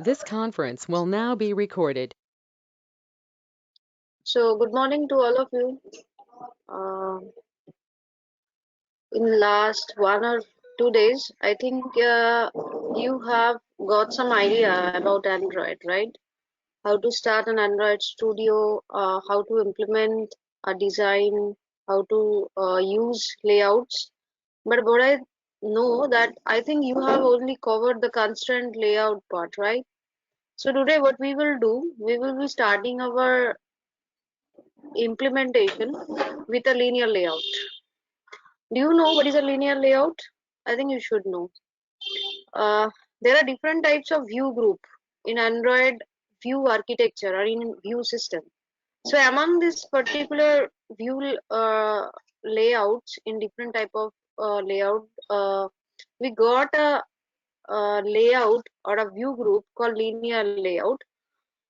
This conference will now be recorded. So, good morning to all of you. In last 1 or 2 days, I think you have got some idea about Android, right? How to start an Android studio, how to implement a design, how to use layouts. But what I know that I think you have only covered the constraint layout part, right? So today what we will do, we will be starting our implementation with a linear layout. Do you know what is a linear layout? I think you should know. There are different types of view group in Android view architecture or in view system. So among this particular view layouts in different type of layout, we got a layout or a view group called linear layout.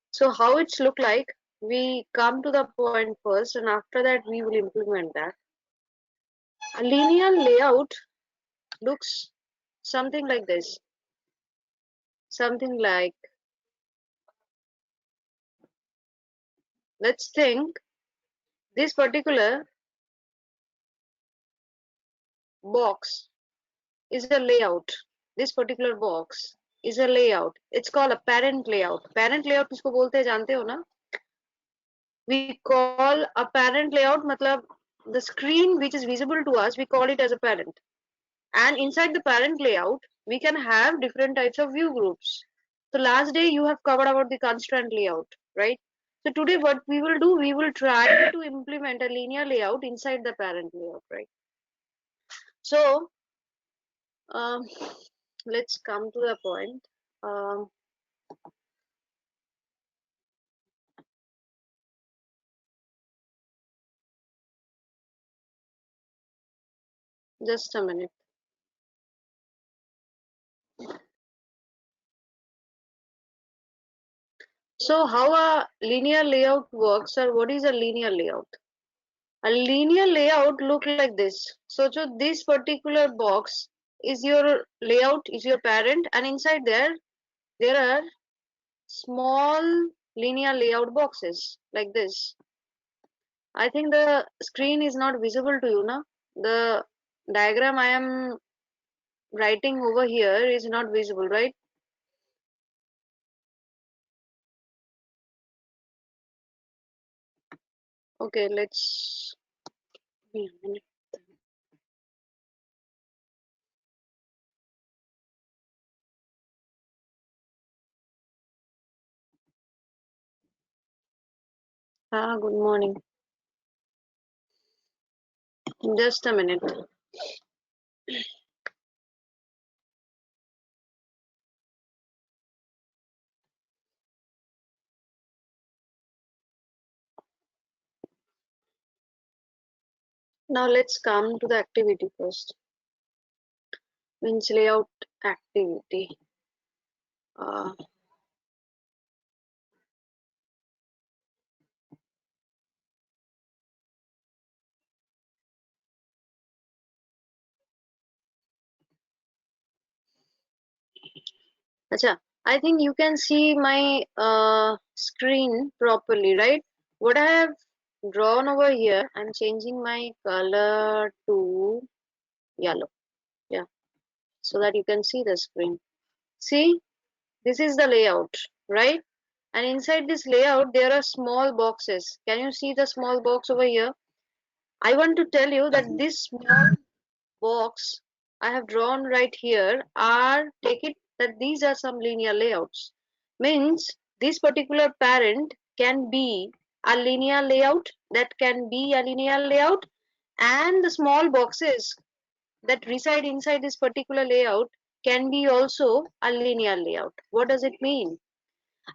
So how it's look like? We come to the point first, and after that we will implement that. A linear layout looks something like this. Something like, let's think this particular box is a layout. This particular box is a layout. It's called a parent layout. Parent layout किसको बोलते हैं जानते हो ना? We call a parent layout मतलब the screen which is visible to us, we call it as a parent. And inside the parent layout, we can have different types of view groups. So last day you have covered about the constraint layout, right? So today what we will do, we will try to implement a linear layout inside the parent layout, right? So um, let's come to the point. Um, just a minute. So how a linear layout works, or what is a linear layout? A linear layout look like this. So this particular box is your layout, is your parent, and inside there are small linear layout boxes like this. I think the screen is not visible to you now. The diagram I am writing over here is not visible, right? Okay, let's wait a minute. Good morning. Just a minute. Now let's come to the activity first. Means layout activity. Uh, Acha, I think you can see my screen properly, right? What I have drawn over here, I'm changing my color to yellow. Yeah, so that you can see the screen. See, this is the layout, right? And inside this layout, there are small boxes. Can you see the small box over here? I want to tell you that this small box I have drawn right here are, take it that these are some linear layouts. Means this particular parent can be a linear layout, that can be a linear layout, and the small boxes that reside inside this particular layout can be also a linear layout. What does it mean?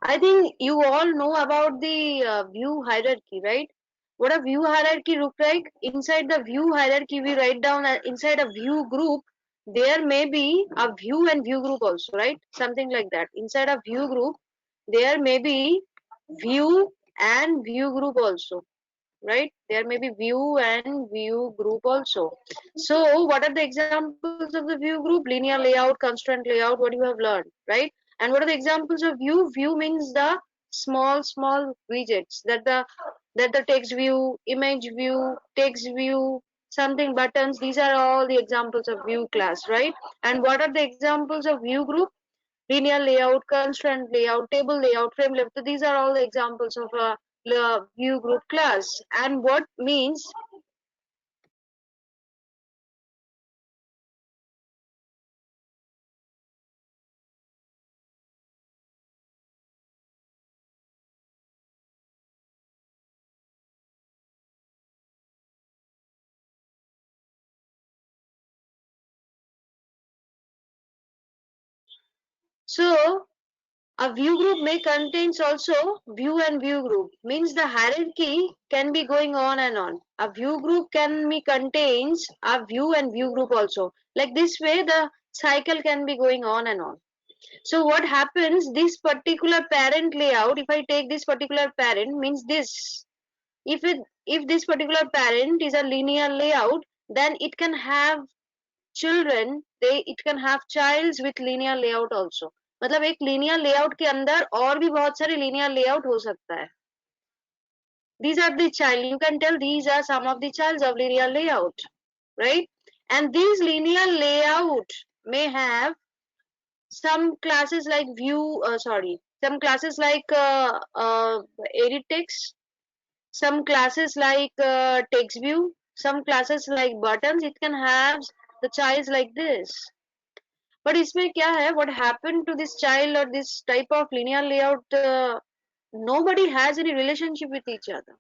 I think you all know about the view hierarchy, right? What a view hierarchy look like? Inside the view hierarchy, we write down inside a view group, there may be a view and view group also, right? Something like that. Inside a view group, there may be view and view group also, right? There may be view and view group also. So what are the examples of the view group? Linear layout, constraint layout, what you have learned, right? And what are the examples of view? View means the small widgets, that the text view, image view, text view, something buttons. These are all the examples of view class, right? And what are the examples of view group? Linear layout, constraint layout, table layout, frame layout. So these are all the examples of a view group class. And what means so a view group may contains also view and view group, means the hierarchy can be going on and on. A view group can be contains a view and view group also. Like this way the cycle can be going on and on. So what happens, this particular parent layout, if I take this particular parent, means this. If this particular parent is a linear layout, then it can have children, it can have childs with linear layout also. मतलब एक linear layout के अंदर और भी बहुत सारे linear layout हो सकता है. These are the child, you can tell these are some of the childs of linear layout, right? And these linear layout may have some classes like some classes like edit text, some classes like text view, some classes like buttons. It can have the childs like this. But इसमें क्या है, what happened to this child or this type of linear layout, nobody has any relationship with each other.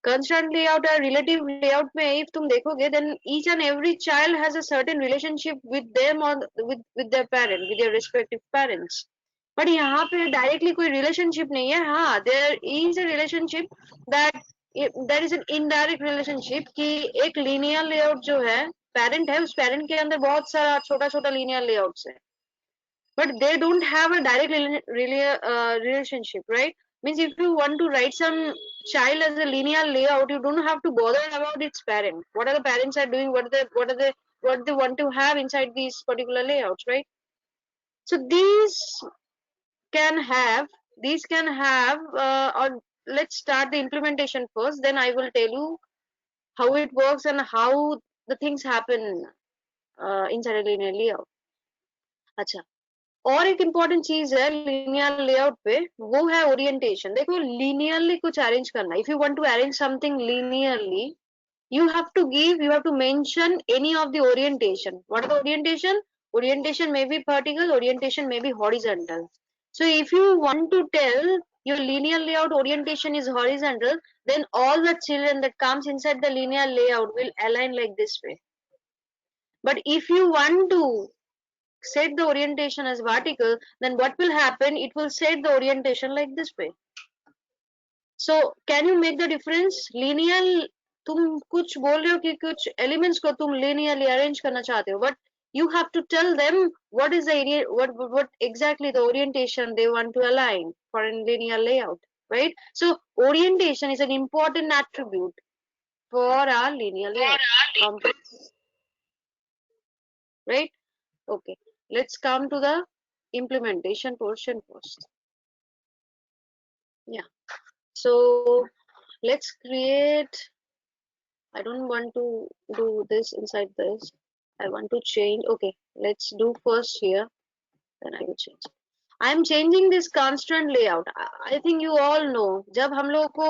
Constraint layout or relative layout में if तुम देखोगे, then each and every child has a certain relationship with them or with their parent, with their respective parents. But यहाँ पे directly कोई relationship नहीं है. हाँ, there is a relationship, that there is an indirect relationship कि एक linear layout जो है parent है, उस parent के अंदर बहुत सारा छोटा छोटा linear layouts है. But they don't have a direct relationship, right? Means if you want to write some child as a linear layout, you don't have to bother about its parent. What are the parents are doing? What they want to have inside these particular layouts, right? So can have can have or let's start the implementation first. Then I will tell you how it works and how the things happen inside a linear layout. अच्छा, और एक important चीज है linear layout पे, वो है orientation. देखो linearly कुछ अरेंज करना, if you want to arrange something linearly, you have to mention any of the orientation. What is the orientation? Orientation may be vertical, orientation may be horizontal. So if you want to tell your linear layout orientation is horizontal, then all the children that comes inside the linear layout will align like this way. But if you want to set the orientation as vertical, then what will happen? It will set the orientation like this way. So can you make the difference? Linear, तुम कुछ बोल रहे हो कि कुछ elements को तुम linearly arrange करना चाहते हो, but you have to tell them what is the what exactly the orientation they want to align for a linear layout, right? So orientation is an important attribute for a linear layout, right? Okay, let's come to the implementation portion first. Yeah, so let's create, I don't want to do this inside this, I want to change. Okay, let's do first here, then I will change. I'm changing this constraint layout. I think you all know, जब हम लोग को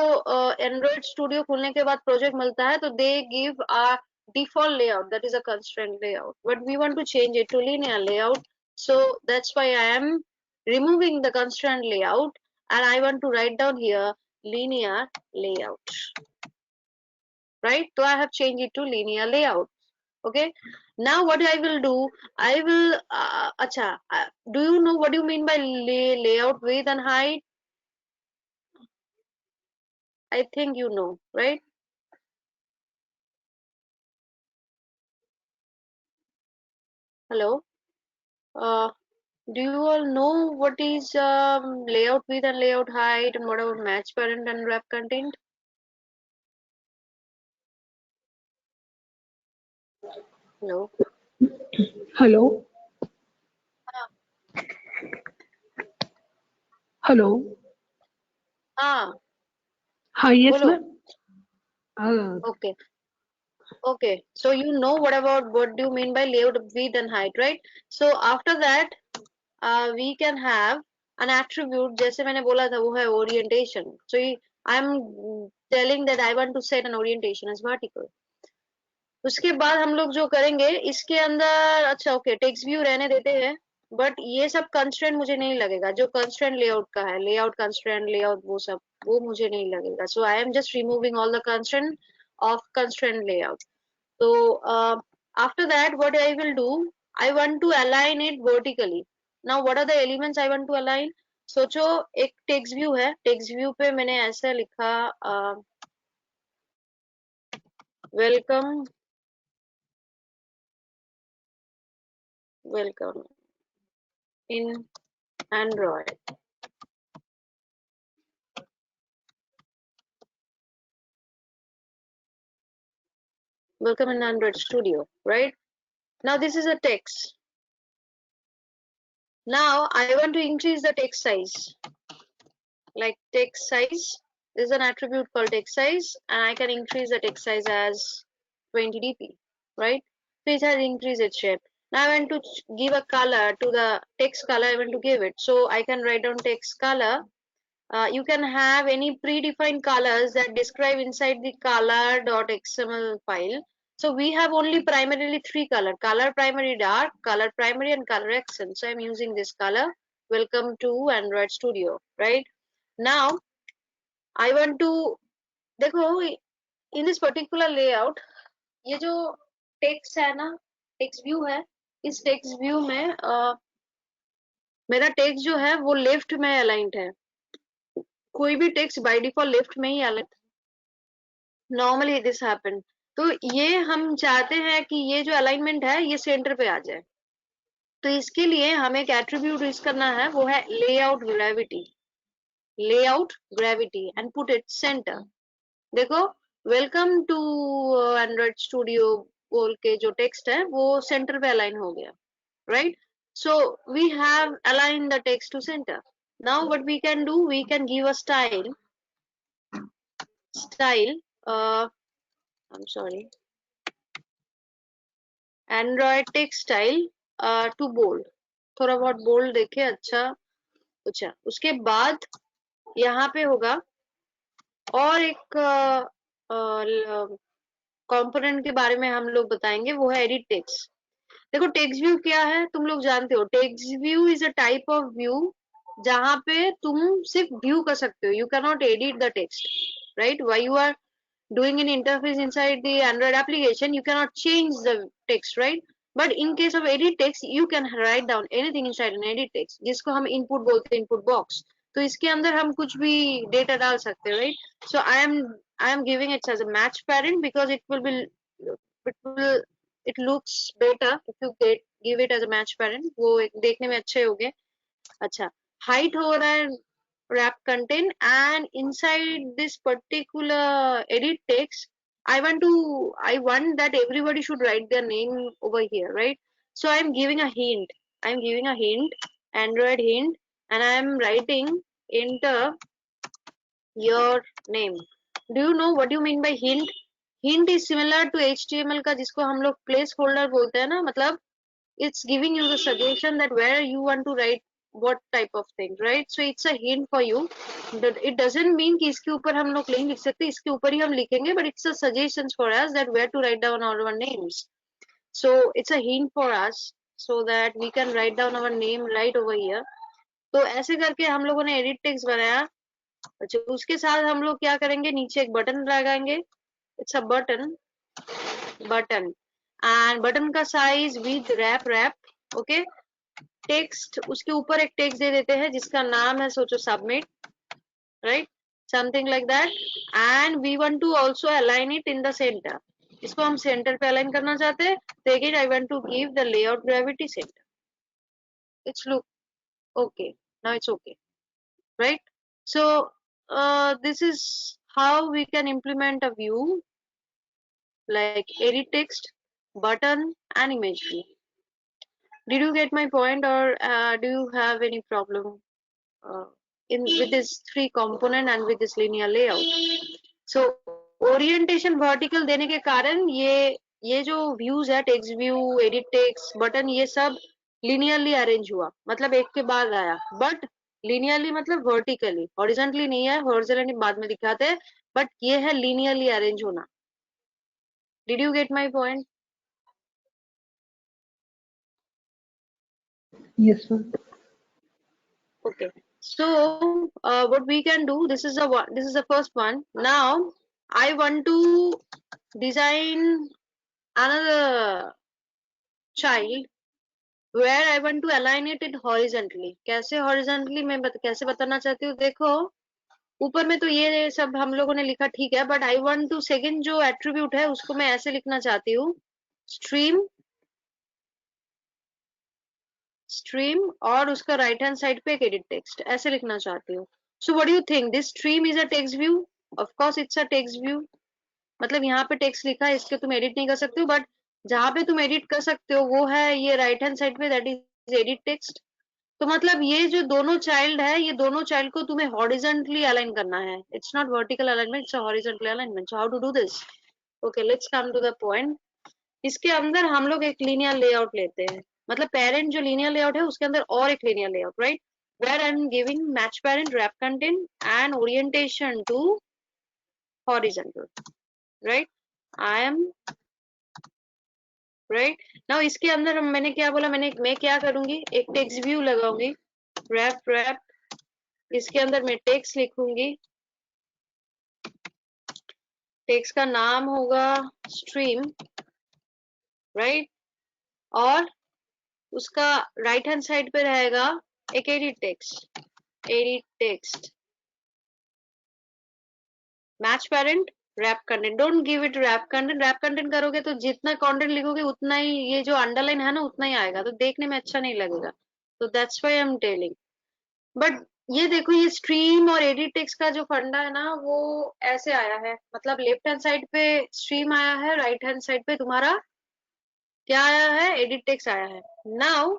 Android Studio खुलने के बाद project मिलता है, तो they give a default layout, that is a constraint layout, but we want to change it to linear layout. So that's why I am removing the constraint layout and I want to write down here linear layout, right? So I have changed it to linear layout. Okay, now what I will do, I will do you know what do you mean by layout width and height? I think you know, right? Hello, do you all know what is layout width and layout height, and what about match parent and wrap content? Hello. Hello. Hello. हाँ हाँ, yes बोलो. Ma'am. Okay. Okay, so you know what do you mean by layout width and height, right? So after that, we can have an attribute. जैसे मैंने बोला था वो है orientation. So I'm telling that I want to set an orientation as vertical. उसके बाद हम लोग जो करेंगे इसके अंदर, अच्छा ओके टेक्स्ट व्यू रहने देते हैं, बट ये सब कंस्ट्रेंट मुझे नहीं लगेगा. जो कंस्ट्रेंट लेआउट का है, लेआउट कंस्ट्रेंट लेआउट वो सब वो मुझे नहीं लगेगा. So I am just removing all the constraint of constraint layout. So after that, what I will do, I want to align it vertically. Now, what are the elements I want to align? सोचो एक text view है, text view पे मैंने ऐसा लिखा welcome welcome in Android. Welcome in Android Studio, right? Now this is a text. Now I want to increase the text size. Like text size, there's an attribute called text size, and I can increase the text size as 20 dp, right? So it has increased its shape. Now I want to give a color to the text color. I want to give it, so I can write down text color. You can have any predefined colors that describe inside the color.xml file. So we have only primarily three color primary dark, color primary, and color accent. So I'm using this color. Welcome to Android Studio, right? Now I want to, देखो in this particular layout, ये जो text है ना, text view है, इस text view में मेरा text जो है वो left में aligned है. कोई भी text by default left में ही aligned. Normally this happen. तो ये हम चाहते हैं कि ये जो अलाइनमेंट है ये सेंटर पे आ जाए. तो इसके लिए हमें एक एट्रीब्यूट यूज करना है, वो है layout gravity. Layout gravity and put it centre. देखो वेलकम टू एंड्रॉइड स्टूडियो बोल के जो टेक्स्ट है वो सेंटर पे अलाइन हो गया, right? So we have align the text to centre. Now what we can do, we can give a style. I'm sorry, android text style to bold. थोड़ा बहुत बोल्ड देखे, अच्छा. उसके बाद यहाँ पे होगा और एक कंपोनेंट के बारे में हम लोग बताएंगे, वो है एडिट टेक्स्ट. देखो टेक्स्ट व्यू क्या है तुम लोग जानते हो. Text view is a type of view जहाँ पे तुम सिर्फ व्यू कर सकते हो. You can not edit the text, right? Why you are doing an interface inside the Android application, you cannot change the text, right? But in case of edit text, you can write down anything inside an edit text, जिसको हम input बोलते हैं, input box. तो इसके अंदर हम कुछ भी data डाल सकते हैं, right? So I am giving it as a match parent because it looks better if you give it as a match parent. वो देखने में अच्छे होंगे. अच्छा, height हो रहा है wrap content, and inside this particular edit text I want that everybody should write their name over here, right? So I'm giving a hint, Android hint, and I'm writing enter your name. Do you know what you mean by hint? Hint is similar to HTML का जिसको हम लोग place holder बोलते हैं ना, मतलब it's giving you the suggestion that where you want to write what type of thing, right? So it's a hint for you. It doesn't mean कि इसके ऊपर हम लोग नहीं लिख सकते, इसके ऊपर ही हम लिखेंगे, but it's a suggestions for us that where to write down all our names. So it's a hint for us so that we can write down our name right over here. तो ऐसे करके हम लोगों ने edit text बनाया. अच्छा, उसके साथ हम लोग क्या करेंगे, नीचे एक बटन लगाएंगे. It's a button and button का size with wrap. Okay, text उसके ऊपर एक टेक्स्ट दे देते हैं जिसका नाम है, सोचो submit, right? Something like that. And we want to also align it in the centre. इसको हम सेंटर पे अलाइन करना चाहते हैं, तो again I want to give the layout gravity centre. It's look okay. Now it's okay, right? So this is how we can implement a view like edit text, button, and image view. Did you get my point, or do you have any problem? with this 3 component and with this linear layout. So orientation vertical देने के कारण ये जो views है, text view, edit text, button, ये सब linearly arrange हुआ, मतलब एक के बाद आया, but linearly मतलब vertically, horizontally नहीं है, horizontally बाद में दिखाते हैं, but ये है linearly arrange होना. Did you get my point? Yes, ma'am. Okay. So what we can do, this is the first one. Now I want to design another child where I want to align it in horizontally. कैसे horizontally मैं कैसे बताना चाहती हूँ, देखो ऊपर में तो ये सब हम लोगों ने लिखा ठीक है, but I want to second जो attribute है उसको मैं ऐसे लिखना चाहती हूँ, stream और उसका राइट हैंड साइड पे एक एडिट टेक्स्ट, ऐसे लिखना चाहती हूँ. So what do you think, this stream is a text view? Of course it's a text view. मतलब यहाँ पे टेक्स्ट लिखा है, इसके तुम एडिट नहीं कर सकते हो, बट जहाँ पे तुम एडिट कर सकते हो वो है ये राइट हैंड साइड पे, दैट इज एडिट टेक्स्ट. तो मतलब ये जो दोनों चाइल्ड है, ये दोनों चाइल्ड को तुम्हें हॉरिजॉन्टली अलाइन करना है. It's not vertical alignment, it's horizontal alignment. So how to do this? Okay, let's come to the point. इसके अंदर हम लोग एक लीनियर लेआउट लेते हैं, मतलब पेरेंट जो लीनियर लेआउट है उसके अंदर और एक linear layout, right, where I am giving match parent, wrap content and orientation to horizontal, right. I am right. Now इसके अंदर मैंने क्या बोला, मैं क्या करूंगी, एक टेक्स्ट व्यू लगाऊंगी, रैप, इसके अंदर मैं टेक्स्ट लिखूंगी, टेक्स्ट का नाम होगा स्ट्रीम, राइट, और उसका राइट हैंड साइड पे रहेगा एक edit text, match parent, wrap content. Don't give it wrap content करोगे तो जितना कंटेंट लिखोगे उतना ही ये जो अंडरलाइन है ना उतना ही आएगा, तो देखने में अच्छा नहीं लगेगा. तो that's why I am telling. But ये देखो, ये स्ट्रीम और एडिट टेक्स्ट का जो फंडा है ना वो ऐसे आया है, मतलब लेफ्ट हैंड साइड पे स्ट्रीम आया है, राइट हैंड साइड पे तुम्हारा क्या आया है, एडिट टेक्स्ट आया है. Now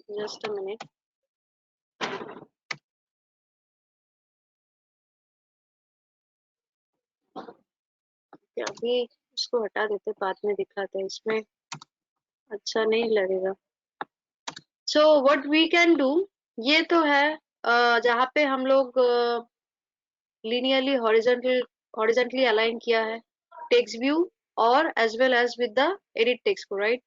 just a minute. अभी इसको हटा देते, बाद में दिखाते हैं, इसमें अच्छा नहीं लगेगा. So what we can do, ये तो है जहाँ पे हम लोग लीनियरली हॉरिजॉन्टली अलाइन किया है टेक्स्ट व्यू और as well as with the edit text को, right.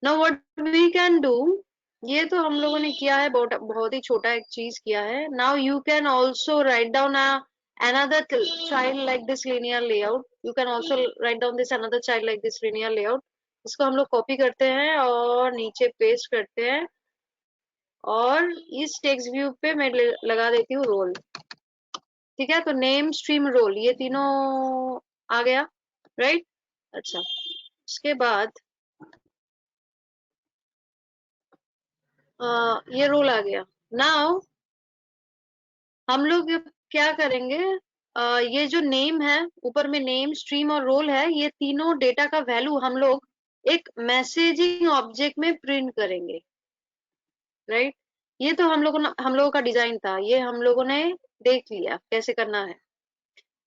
Now what we can do, ये तो हम लोगों ने किया है, बहुत ही छोटा एक चीज किया है. Now you can also write down another child like this linear layout. You can also write down this another child like this linear layout. इसको हम लोग कॉपी करते हैं और नीचे पेस्ट करते हैं और इस टेक्स्ट व्यू पे मैं लगा देती हूँ रोल. ठीक है, तो नेम, स्ट्रीम, रोल, ये तीनों आ गया, राइट. अच्छा, उसके बाद ये रोल आ गया. नाउ हम लोग क्या करेंगे, ये जो नेम है, ऊपर में नेम, स्ट्रीम और रोल है, ये तीनों डेटा का वैल्यू हम लोग एक मैसेजिंग ऑब्जेक्ट में प्रिंट करेंगे, राइट. ये तो हम लोगों का डिजाइन था, ये हम लोगों ने देख लिया कैसे करना है.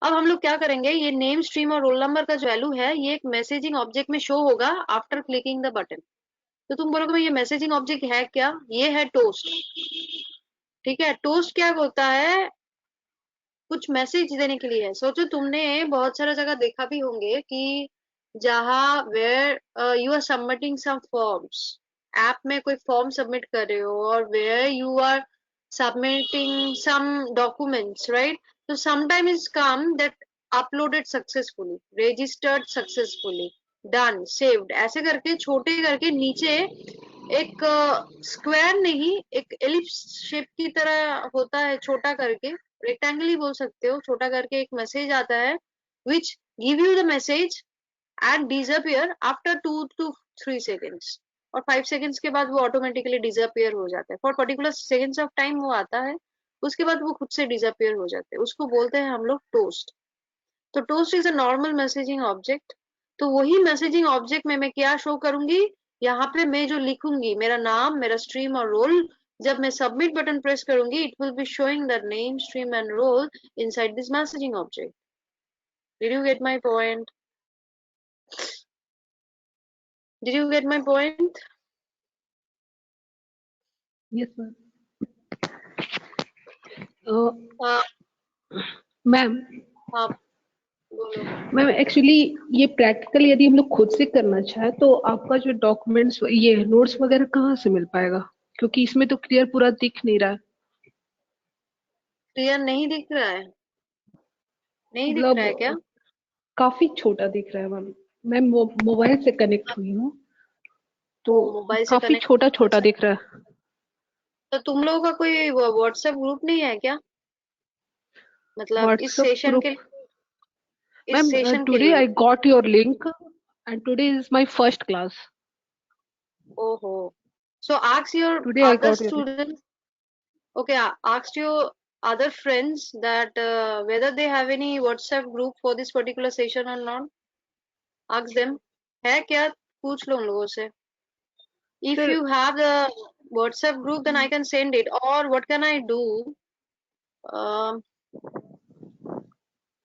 अब हम लोग क्या करेंगे, ये नेम, स्ट्रीम और रोल नंबर का जो वैल्यू है ये एक मैसेजिंग ऑब्जेक्ट में शो होगा आफ्टर क्लिकिंग द बटन. तो तुम बोलोगे ये मैसेजिंग ऑब्जेक्ट है क्या, ये है टोस्ट. ठीक है, टोस्ट क्या होता है, कुछ मैसेज देने के लिए है. सोचो तुमने बहुत सारा जगह देखा भी होंगे कि जहाँ where you are submitting some forms, app में कोई फॉर्म सबमिट कर रहे हो और where you are submitting some documents, right. तो sometime is come that uploaded successfully, registered successfully, done, saved, ऐसे करके छोटे करके नीचे एक स्क्वायर नहीं, एक एलिप्स शेप की तरह होता है, छोटा करके, रेक्टेंगल ही बोल सकते हो, छोटा करके एक मैसेज आता है which give you the message and disappear after 2 to 3 seconds. और 5 सेकंड्स के बाद वो ऑटोमेटिकली डिसअपियर हो जाता है। For particular seconds of time वो आता है, उसके बाद वो खुद से डिसअपियर हो जाते हैं। उसको बोलते हैं हम लोग टोस्ट। तो toast is a normal messaging object. तो वही मैसेजिंग ऑब्जेक्ट में मैं क्या शो करूंगी, यहाँ पे मैं जो लिखूंगी मेरा नाम, मेरा स्ट्रीम और रोल, जब मैं सबमिट बटन प्रेस करूंगी it will be showing the name, stream and roll inside this messaging object. Did you get my point? Did you get my point? yes ma'am. हाँ मैम हाँ बोलो। Ma'am actually ये practical यदि हम लोग खुद से करना चाहे तो आपका जो डॉक्यूमेंट्स ये नोट्स वगैरह कहाँ से मिल पाएगा, क्योंकि इसमें तो क्लियर पूरा दिख नहीं रहा है। क्लियर नहीं दिख रहा है? नहीं दिख रहा है क्या? मतलब काफी छोटा दिख रहा है मैम। मैं मोबाइल से कनेक्ट हुई हूँ तो वो मोबाइल से काफी कनेक्ट। छोटा छोटा अच्छा, दिख रहा है। तो तुम लोगों का कोई व्हाट्सएप ग्रुप नहीं है क्या? मतलब व्हाट्सएप ग्रुप इस मैम, सेशन के टुडे लिए? I got your link and today is my first class. ओहो, so ask your today I other got your students, okay, ask your other friends that whether they have any WhatsApp group for this particular session or not. Ask them, है क्या? पूछ लो उन लोगों से। If sir. you have the WhatsApp group, then I can send it. Or what can I do? Um,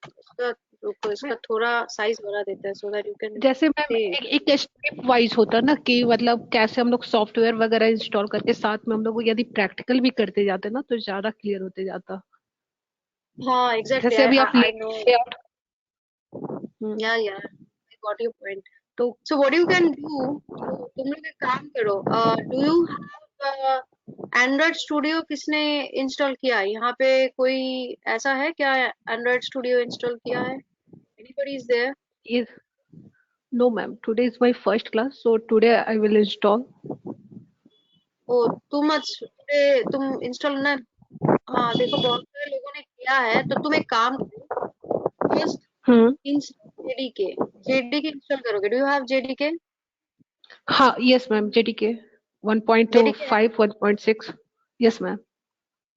इसका रुको, इसका थोड़ा साइज बढ़ा देता है so that you can जैसे मैम see. एक स्टेप वाइज होता है ना कि मतलब कैसे हम लोग सॉफ्टवेयर वगैरह इंस्टॉल करके साथ में हम लोग यदि प्रैक्टिकल भी करते जाते ना तो ज्यादा क्लियर होते जाता। हाँ, exactly. जैसे अभी आप I know. Layout. Yeah, I got your point. तो So what you can do, तुम लोग एक काम करो, do you have Android Studio किसने इंस्टॉल किया है? यहाँ पे कोई ऐसा है क्या Android Studio इंस्टॉल किया है? Anybody is there? ये no ma'am, today is my first class so today I will install. Oh, तुम इंस्टॉल ना। हाँ देखो, बहुत सारे लोगों ने किया है, तो तुम एक काम करो, first hmm. Install JDK install करोगे? Do you have JDK? हाँ yes ma'am, JDK JDK 1.5 1.6। Yes ma'am.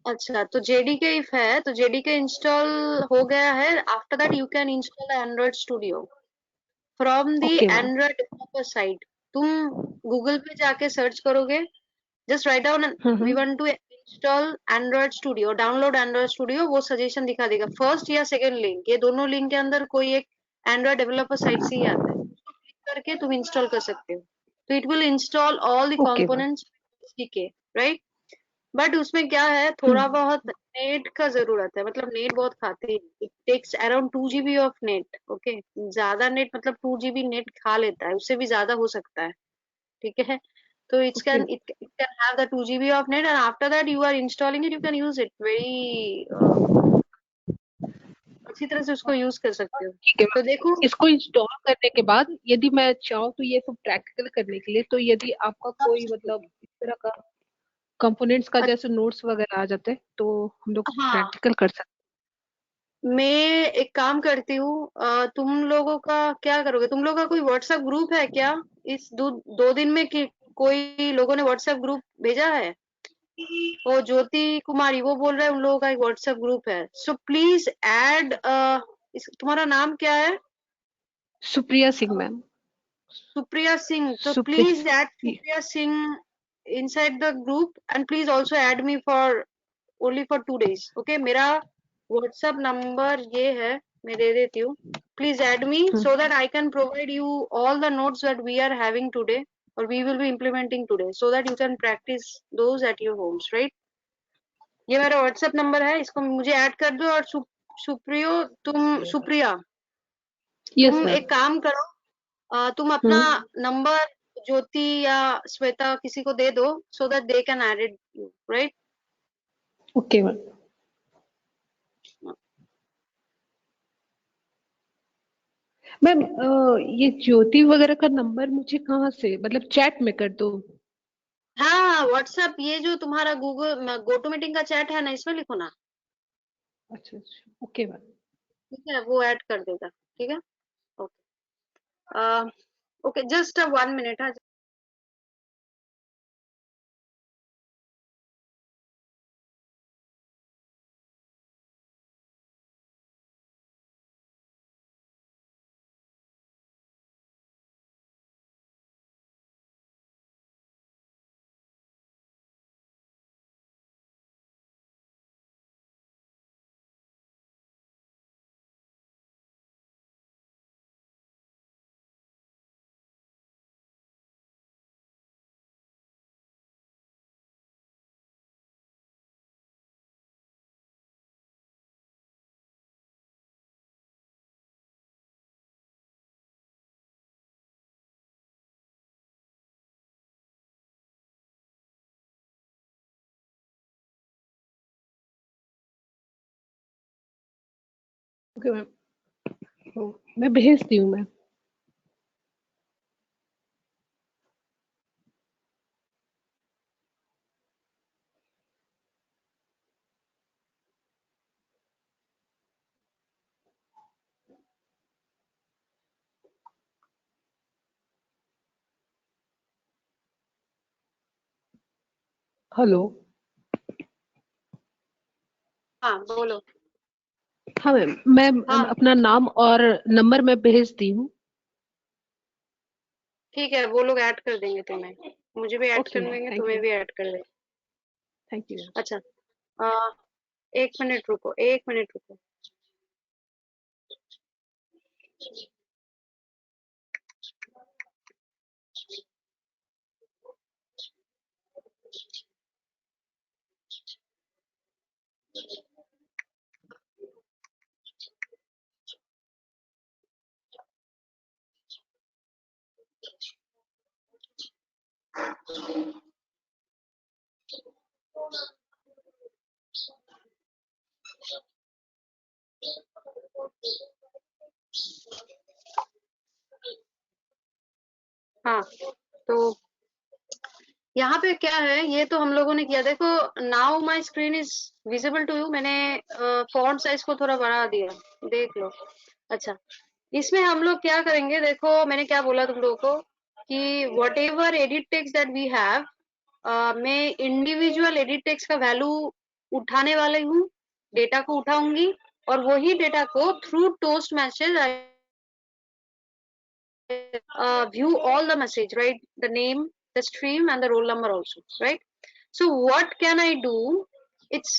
अच्छा, तो जेडीके इफ है तो जेडीके इंस्टॉल हो गया है। After that you can install Android Studio from the okay ma'am. Android developer site. तुम गूगल पे जाके सर्च करोगे, just write down we want to install Android Studio, download Android Studio, वो सजेशन दिखा देगा फर्स्ट या सेकंड लिंक, ये दोनों लिंक के अंदर कोई एक एंड्रॉइड डेवलपर साइट से ही आता है, उसको क्लिक करके तुम इंस्टॉल कर सकते हो। तो it will install all the okay ma'am. Components के, राइट? बट उसमें क्या है, थोड़ा हम्म। बहुत नेट का जरूरत है, मतलब नेट बहुत खाती है। It takes around 2 GB of net. Okay, ज्यादा नेट मतलब 2 GB नेट खा लेता है, उससे भी ज्यादा हो सकता है। ठीक है, तो okay. it can have the 2 GB of net, and after that you are installing it, you can use it very अच्छी तरह से उसको यूज कर सकते हो। ठीक है तो मैम। देखो, इसको इंस्टॉल करने के बाद यदि मैं चाहूँ तो ये सब प्रैक्टिकल करने के लिए, तो यदि आपका कोई मतलब इस तरह का कंपोनेंट्स का जैसे नोट्स वगैरह आ जाते तो हम लोग हाँ, प्रैक्टिकल कर सकते। मैं एक काम करती हूँ, तुम लोगों का क्या करोगे? तुम लोगों का कोई व्हाट्सएप ग्रुप है क्या? इस 2 दिन में कि कोई लोगों ने व्हाट्सएप ग्रुप भेजा है? वो ज्योति कुमारी वो बोल रहे हैं उन लोगों का एक व्हाट्सएप ग्रुप है, सो प्लीज ऐड। तुम्हारा नाम क्या है? सुप्रिया सिंह मैम। सुप्रिया सिंह, तो please add Supriya. Supriya Singh inside the group, and please also add me for only for 2 days. Okay, मेरा व्हाट्सएप नंबर ये है, मैं दे देती हूँ। Please add me so that I can provide you all the notes that we are having today or we will be implementing today, so that you can practice those at your homes, right? ये मेरा WhatsApp number है, इसको मुझे add कर दो। और Supriyo, Supriya, yes तुम ma'am. एक काम करो, तुम अपना नंबर ज्योति या श्वेता किसी को दे दो, so that they can add it, right? Okay ma'am. Ma'am ये ज्योति वगैरह का नंबर मुझे कहाँ से, मतलब चैट में कर दो? हाँ, व्हाट्सएप ये जो तुम्हारा गूगल गो टू मीटिंग का चैट है ना, इसमें लिखो ना। अच्छा अच्छा, ओके मैम। ठीक है, वो ऐड कर देगा। ठीक है, ओके। Okay, just 1 minute। हाँ। ओके मैम, मैं भेजती हूँ मैम। हेलो। हाँ बोलो। हाँ मैम, मैं हाँ अपना नाम और नंबर मैं भेजती हूँ। ठीक है, वो लोग ऐड कर देंगे तुम्हें, मुझे भी ऐड ओके कर मैम, देंगे, थैंक तुम्हें यू, भी ऐड कर देंगे। Thank you ma'am. अच्छा, आ, 1 मिनट रुको, 1 मिनट रुको। हाँ तो यहाँ पे क्या है, ये तो हम लोगों ने किया। देखो, now my screen is visible to you. मैंने फॉन्ट साइज को थोड़ा बढ़ा दिया, देख लो। अच्छा, इसमें हम लोग क्या करेंगे, देखो मैंने क्या बोला तुम लोगों को कि whatever edit text that we have, मैं इंडिविजुअल एडिट टेक्स्ट का वैल्यू उठाने वाली हूँ, डेटा को उठाऊंगी, और वही डेटा को through toast message view all the message, right? The name, the stream, and the roll number also, right? So what can I do? It's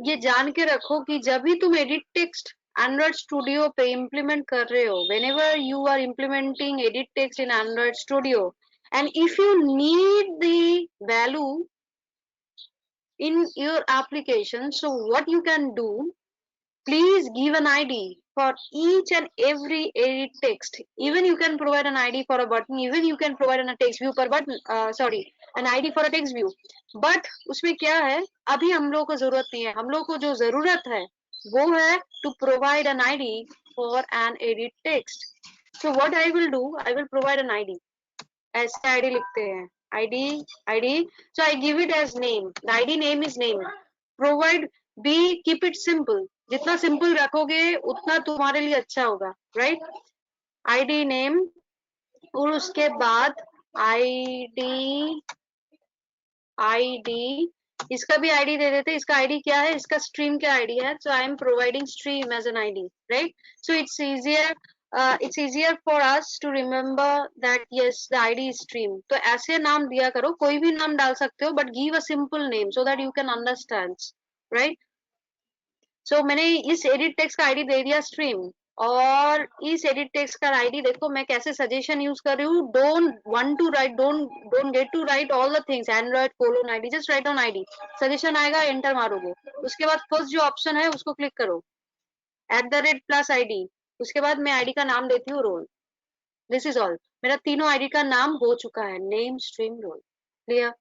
ये जान के रखो कि जब भी तुम एडिट टेक्स्ट एंड्रॉइड स्टूडियो पे इम्प्लीमेंट कर रहे हो, whenever you are implementing edit text in Android Studio, and if you need the value in your application, so what you can do, please give an ID for each and every edit text. Even you can provide an ID for a button, even you can provide a text view per button, sorry, an ID for a text view. But उसमें क्या है, अभी हम लोग को जरूरत नहीं है। हम लोग को जो जरूरत है वो है to provide an ID for an edit text. So what I will do, I will provide an ID. ऐसे ID लिखते हैं, ID, so I give it as name. The ID name is name. Provide, be, keep it simple. जितना simple रखोगे उतना तुम्हारे लिए अच्छा होगा, राइट? ID नेम, और उसके बाद ID, इसका भी ID दे देते। इसका ID क्या है, इसका स्ट्रीम क्या ID है, so I am providing stream as an ID, right? So it's easier for us to remember that yes, the ID is stream. तो ऐसे नाम दिया करो, कोई भी नाम डाल सकते हो, but give a simple name so that you can understand, right? So मैंने इस एडिट टेक्स्ट का आईडी दे दिया स्ट्रीम, और इस एडिट टेक्स्ट का आईडी देखो मैं कैसे सजेशन यूज कर रही हूँ। Don't want to write, don't get to write all the things, Android colon ID, just write on ID. Suggestion आएगा, एंटर मारोगे, उसके बाद फर्स्ट जो ऑप्शन है उसको क्लिक करो, @+ID, उसके बाद मैं आईडी का नाम देती हूँ रोल। This is all. मेरा तीनों आईडी का नाम हो चुका है, name, stream, roll. Clear?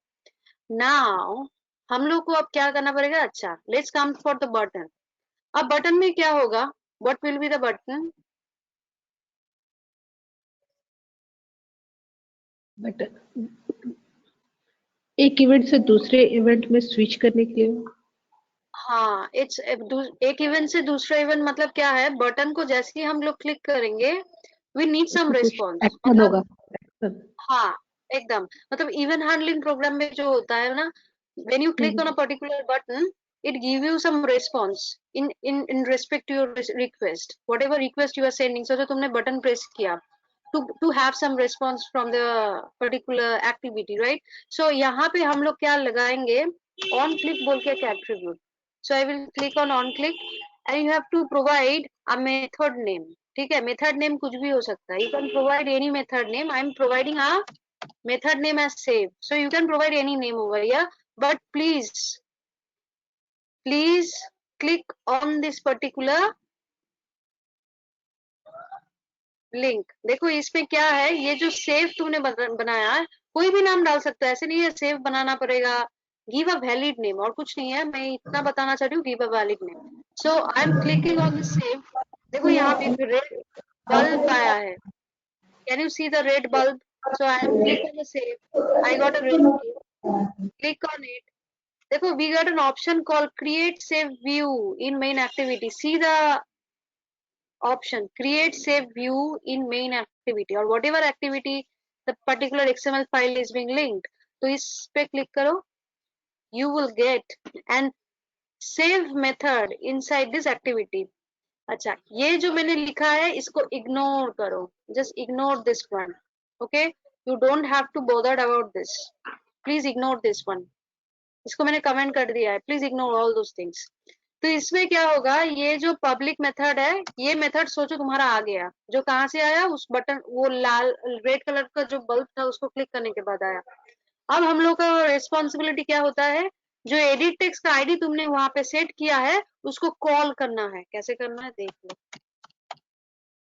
Now हम लोग को अब क्या करना पड़ेगा? अच्छा, let's come for the button. अब बटन में क्या होगा? What will be the button? But एक इवेंट से दूसरे इवेंट में स्विच करने के लिए हाँ, एक इवेंट से दूसरा इवेंट मतलब क्या है, बटन को जैसे ही हम लोग क्लिक करेंगे, वी नीड सम उसमें कुछ रिस्पॉन्स। एक्शन मतलब होगा। एक्शन। हाँ, एकदम, मतलब इवेंट हैंडलिंग प्रोग्राम में जो होता है ना, when you click on a particular button, it give you some response in respect to your request, whatever request you are sending. So जो तुमने बटन प्रेस किया to have some response from the particular activity, right? So यहाँ पे हम लोग क्या लगाएंगे, on click बोल के एक attribute. So I will click on click, and you have to provide a method name. ठीक है, मेथड नेम कुछ भी हो सकता है, you can provide any method name. I am providing a method name as save, so you can provide any name over here, but please click on this particular link. देखो इसमें क्या है, ये जो सेव तुमने बनाया है, कोई भी नाम डाल सकता है, ऐसे नहीं है सेव बनाना पड़ेगा। गिव अ वैलिड नेम, और कुछ नहीं है, मैं इतना बताना चाह रही हूँ, give a valid name. So I M clicking on the save, देखो यहाँ पे एक रेड बल्ब आया है, can you see the red bulb? So I M click on the save, I got a red bulb, click on it. देखो we got an option called create save view in main activity. See the option create save view in main activity or whatever activity the particular XML file is being linked. तो इस पे click करो, you will get and save method inside this activity. अच्छा, ये जो मैंने लिखा है इसको इग्नोर करो, just ignore this one. Okay, you don't have to bothered about this, please ignore this one. इसको मैंने कमेंट कर दिया है, please ignore all those things. तो इसमें क्या होगा, ये जो पब्लिक मेथड है, ये मेथड सोचो तुम्हारा आ गया, जो कहाँ से आया, उस बटन, वो लाल रेड कलर का जो बल्ब था उसको क्लिक करने के बाद आया. अब हम लोग का रिस्पॉन्सिबिलिटी क्या होता है, जो एडिट टेक्स्ट का आईडी तुमने वहां पे सेट किया है उसको कॉल करना है. कैसे करना है देख लो.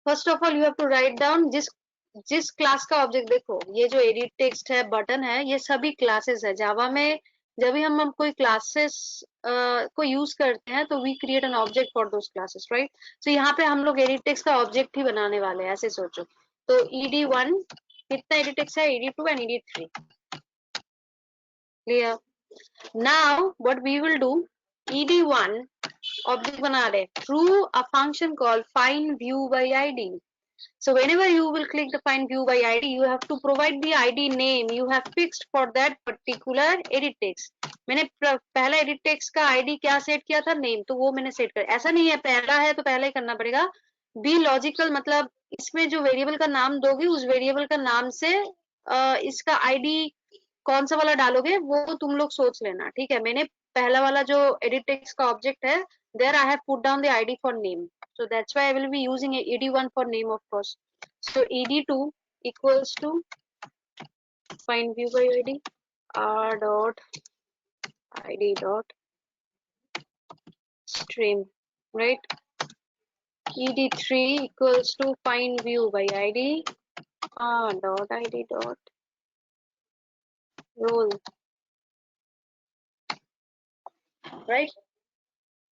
First of all you have to write down जिस क्लास का ऑब्जेक्ट. देखो ये जो एडिट टेक्स्ट है, बटन है, ये सभी क्लासेस है. जावा में जब भी हम कोई क्लासेस को यूज करते हैं तो we create an object for those classes, right. तो यहाँ पे हम लोग एडिट टेक्स्ट का ऑब्जेक्ट ही बनाने वाले हैं, ऐसे सोचो. तो ed1 कितना एडिट टेक्स्ट है, ed2 and ed3. Clear? Now what we will do, ed1 object बना रहे through a function called find view by id. So whenever you will click the find view by ID, you have to provide the ID name you have fixed for that particular edit text. मैंने पहला edit text का ID क्या set किया था, name, तो वो मैंने set कर. ऐसा नहीं है पहला है तो पहला ही करना पड़ेगा. बी लॉजिकल, मतलब इसमें जो वेरिएबल का नाम दोगे उस वेरिएबल का नाम से इसका ID कौन सा वाला डालोगे वो तुम लोग सोच लेना, ठीक है. मैंने पहला वाला जो edit text का ऑब्जेक्ट है, there I have put down the ID for name. So that's why I will be using a ed1 for name, of course. So ed2 equals to find view by id r dot id dot stream, right. ed3 equals to find view by id r dot id dot role, right.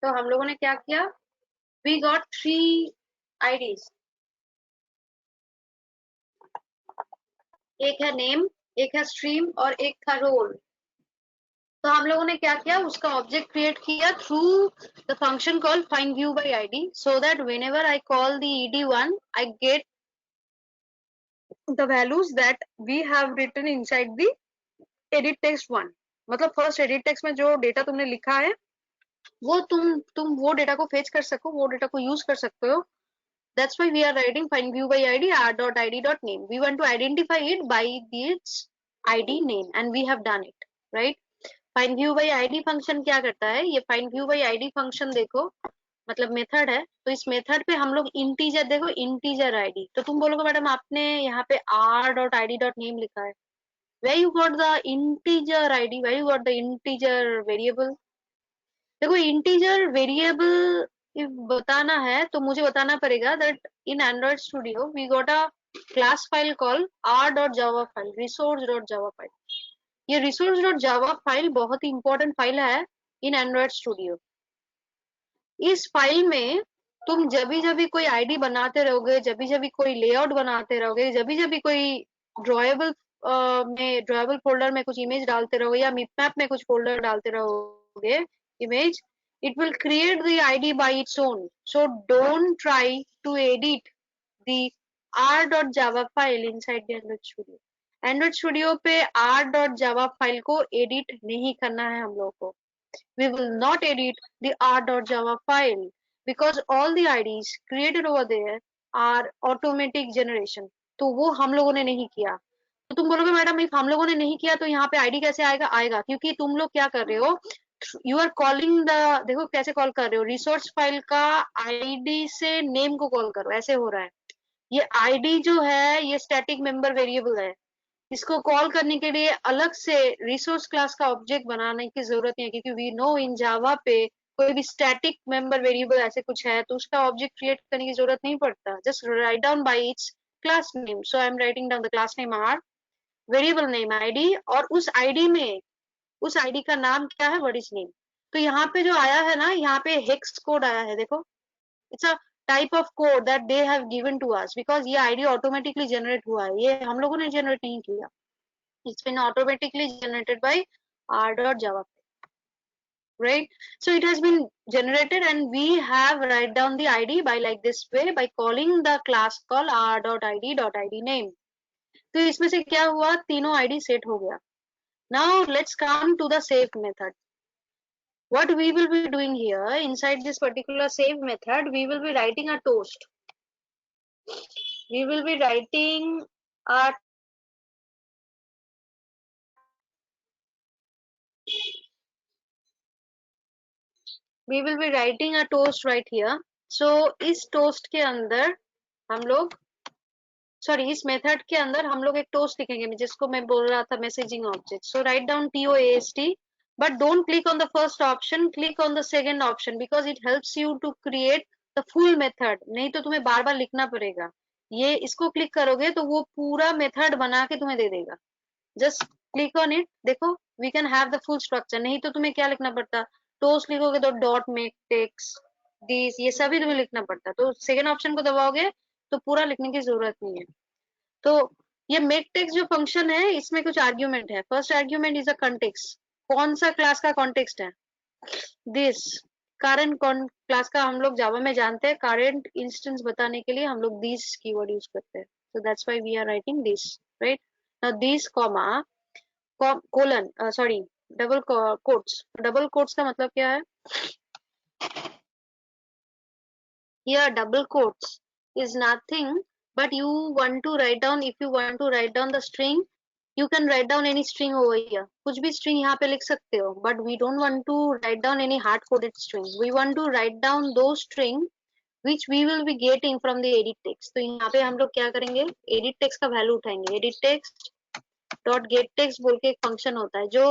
तो हम लोगों ने क्या किया, we got 3 IDs. एक है name, एक है स्ट्रीम और एक था रोल. तो हम लोगों ने क्या किया, उसका ऑब्जेक्ट क्रिएट किया through the function call find view by ID, so that whenever I call the ed1 I get the values that we have written inside the edit text 1. मतलब फर्स्ट एडिट टेक्स्ट में जो data तुमने लिखा है वो तुम वो data को फेच कर सको, वो डेटा को यूज कर सकते हो. That's why we are writing find view by id r.id.name. We want to identify it by its id name and we have done it, right. find view by id function क्या करता है, ये find view by id function देखो, मतलब method है. तो इस method पे हम लोग इंटीजर, देखो इंटीजर id, तो तुम बोलोगे मैडम आपने यहाँ पे r.id.name लिखा है, where you got the integer id, where you got the integer variable. देखो इंटीजर वेरिएबल बताना है तो मुझे बताना पड़ेगा that in Android Studio we got a class file call r.java file, resource.java file. ये resource.java फाइल बहुत ही इंपॉर्टेंट फाइल है इन एंड्रॉइड स्टूडियो. इस फाइल में तुम जब भी कोई आईडी बनाते रहोगे, जब भी कोई लेआउट बनाते रहोगे, जब भी कोई ड्रॉएबल ड्रॉएबल फोल्डर में कुछ इमेज डालते रहोगे या मिटमैप में कुछ फोल्डर डालते रहोगे image, it will create the id by its own. So don't try to edit the r.java file inside the Android Studio. Android Studio पे r.java फाइल को एडिट नहीं करना है हम लोग को. We will not edit the r.java file because all the IDs created over there are automatic generation. तो वो हम लोगों ने नहीं किया. तो तुम बोलोगे मैडम हम लोगों ने नहीं किया तो यहाँ पे आईडी कैसे आएगा, आएगा क्योंकि तुम लोग क्या कर रहे हो, यू आर कॉलिंग द, देखो कैसे कॉल कर रहे हो, रिसोर्स फाइल का आईडी से नेम को कॉल करो, ऐसे हो रहा है. ये आईडी जो है ये स्टैटिक मेंबर वेरिएबल है, इसको कॉल करने के लिए अलग से रिसोर्स क्लास का ऑब्जेक्ट बनाने की जरूरत नहीं है, क्योंकि वी नो इन जावा पे कोई भी स्टैटिक मेंबर वेरिएबल ऐसे कुछ है तो उसका ऑब्जेक्ट क्रिएट करने की जरूरत नहीं पड़ता. Just write down by its class name. So I am writing down the class name R, variable name ID, और उस आईडी में उस आईडी का नाम क्या है, व्हाट इज नेम. तो यहाँ पे जो आया है ना, यहाँ पे हेक्स कोड आया है, देखो it's a type of code that they have given to us, because ये आईडी ऑटोमेटिकली जनरेट हुआ है, ये हम लोगों ने जनरेट नहीं किया, it's been automatically generated by r.java, right? So it has been generated and we have write down the id by like this way, by calling the class call r.id.id name. तो इसमें से क्या हुआ, तीनों id set हो गया. Now let's come to the save method. What we will be doing here inside this particular save method, we will be writing a toast. We will be writing a toast right here. So इस toast के अंदर हम लोग इस method के अंदर हम लोग एक टोस्ट लिखेंगे, जिसको मैं बोल रहा था messaging object. So write down TOAST, but don't click on the first option, click on the second option because it helps you to create the full method. नहीं तो तुम्हें बार बार लिखना पड़ेगा. ये इसको क्लिक करोगे तो वो पूरा मेथड बना के तुम्हें दे देगा. जस्ट क्लिक ऑन इट, देखो we can have the full structure. नहीं तो तुम्हें क्या लिखना पड़ता, टोस्ट लिखोगे तो डॉट मेक टेक्स्ट दिस, ये सभी तुम्हें लिखना पड़ता. तो सेकेंड ऑप्शन को दबाओगे तो पूरा लिखने की जरूरत नहीं है. तो ये मेक टेक्स्ट जो फंक्शन है, इसमें कुछ आर्ग्यूमेंट है. First argument is a context. कौन सा क्लास का कॉन्टेक्स्ट है, दिस करंट क्लास का. हम लोग जावा में जानते हैं करंट इंस्टेंस बताने के लिए हम लोग दिस कीवर्ड यूज करते हैं. So that's why we are writing this, right? Now this comma colon, sorry double quotes. Double quotes का मतलब क्या है, here double quotes is nothing but you want to write down, if you want to write down the string, you can write down any string over here. कुछ भी string यहाँ पे लिख सकते हो, but we don't want to write down any hard coded string. We want to write down those string which we will be getting from the edit text. तो यहाँ पे हम लोग क्या करेंगे, edit text का वैल्यू उठाएंगे. edit text dot gate text बोल के एक फंक्शन होता है जो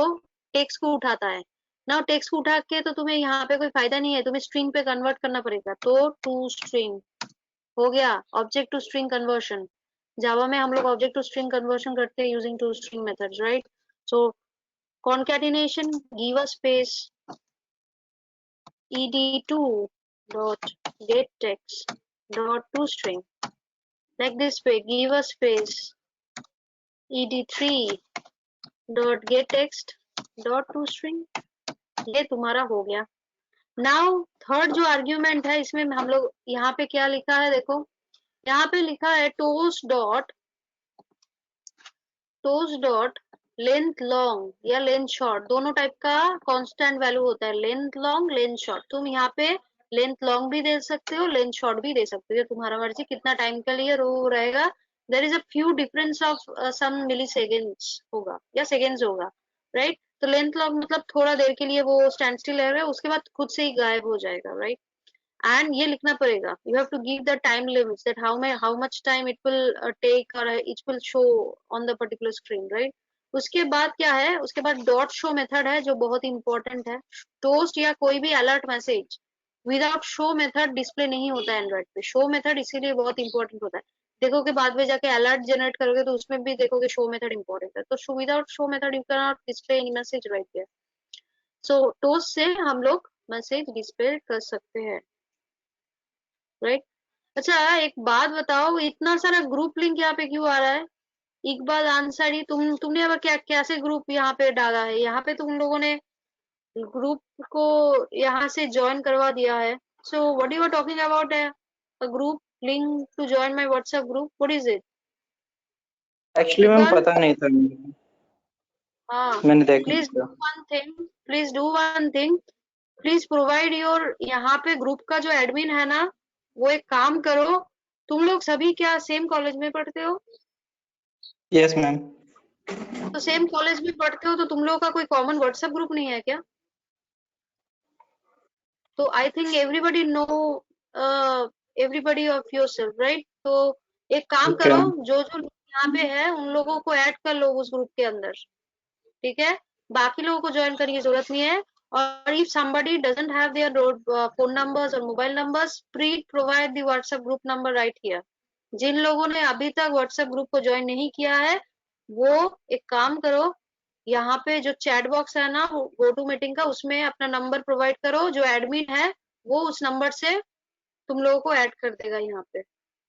टेक्स्ट को उठाता है. नाउ टेक्स्ट को उठा के तो तुम्हें यहाँ पे कोई फायदा नहीं है, तुम्हें स्ट्रिंग पे कन्वर्ट करना पड़ेगा. तो टू स्ट्रिंग हो गया, object to string conversion. Java में हम लोग ऑब्जेक्ट टू स्ट्रिंग कन्वर्शन करते हैं using to string methods, right? सो concatenation, give a space ed2 dot get text dot toString, like this way. Give a space ed3 dot get text dot toString. ये तुम्हारा हो गया. Now third जो argument है, इसमें हम लोग यहाँ पे क्या लिखा है, देखो यहाँ पे लिखा है toast dot लेंथ लॉन्ग या लेंथ शॉर्ट, दोनों टाइप का कांस्टेंट वैल्यू होता है. Length long, length short. तुम यहाँ पे लेंथ लॉन्ग भी दे सकते हो, लेंथ शॉर्ट भी दे सकते हो, तुम्हारा मर्जी कितना टाइम के लिए वो रहेगा. There is a few difference of some milliseconds होगा या सेकेंड्स होगा, राइट? तो लेंथ लॉन्ग मतलब थोड़ा देर के लिए वो स्टैंड स्टिल रहेगा, उसके बाद खुद से ही गायब हो जाएगा, राइट? एंड ये लिखना पड़ेगा, you have to give the time limits that how much time it will take और it will show on the particular screen, right? उसके बाद क्या है, उसके बाद डॉट शो मेथड है जो बहुत इंपॉर्टेंट है. टोस्ट या कोई भी alert message without show method display नहीं होता है एंड्रॉइड पे. शो मेथड इसीलिए बहुत इंपॉर्टेंट होता है. देखोगे बाद में जाके अलर्ट जनरेट करोगे तो उसमें भी देखोगे शो मेथड इंपॉर्टेंट है. तो without show method you can not display any message right there. So toast से हम लोग मैसेज डिस्प्ले कर सकते हैं, राइट? अच्छा एक बात बताओ, इतना सारा ग्रुप लिंक यहाँ पे क्यों आ रहा है? इकबाल अंसारी, तुमने अब क्या कैसे ग्रुप यहाँ पे डाला है? यहाँ पे तुम लोगों ने ग्रुप को यहाँ से ज्वाइन करवा दिया है. So what you are talking about है a group link to join my WhatsApp group, what is it? Actually ma'am पता नहीं था मुझे. हाँ, मैंने देखा please do one thing, please provide your, यहाँ पे ग्रुप का जो एडमिन है ना, वो एक काम करो. तुम लोग सभी क्या सेम कॉलेज में पढ़ते हो? Yes ma'am. तो सेम कॉलेज में पढ़ते हो तो तुम लोगों का कोई कॉमन व्हाट्सएप ग्रुप नहीं है क्या? तो I think everybody know everybody of yourself, right? तो एक काम Okay. करो, जो जो लोग यहाँ पे है उन लोगों को ऐड कर लो उस ग्रुप के अंदर, ठीक है? बाकी लोगों को ज्वाइन करने की जरूरत नहीं है. और if somebody doesn't have their phone numbers or mobile numbers, please provide the WhatsApp group number right here. जिन लोगों ने अभी तक WhatsApp ग्रुप को ज्वाइन नहीं किया है, वो एक काम करो, यहाँ पे जो चैट बॉक्स है ना गो टू मीटिंग का, उसमें अपना नंबर प्रोवाइड करो. जो एडमिन है वो उस नंबर से तुम लोगों को ऐड कर देगा यहाँ पे।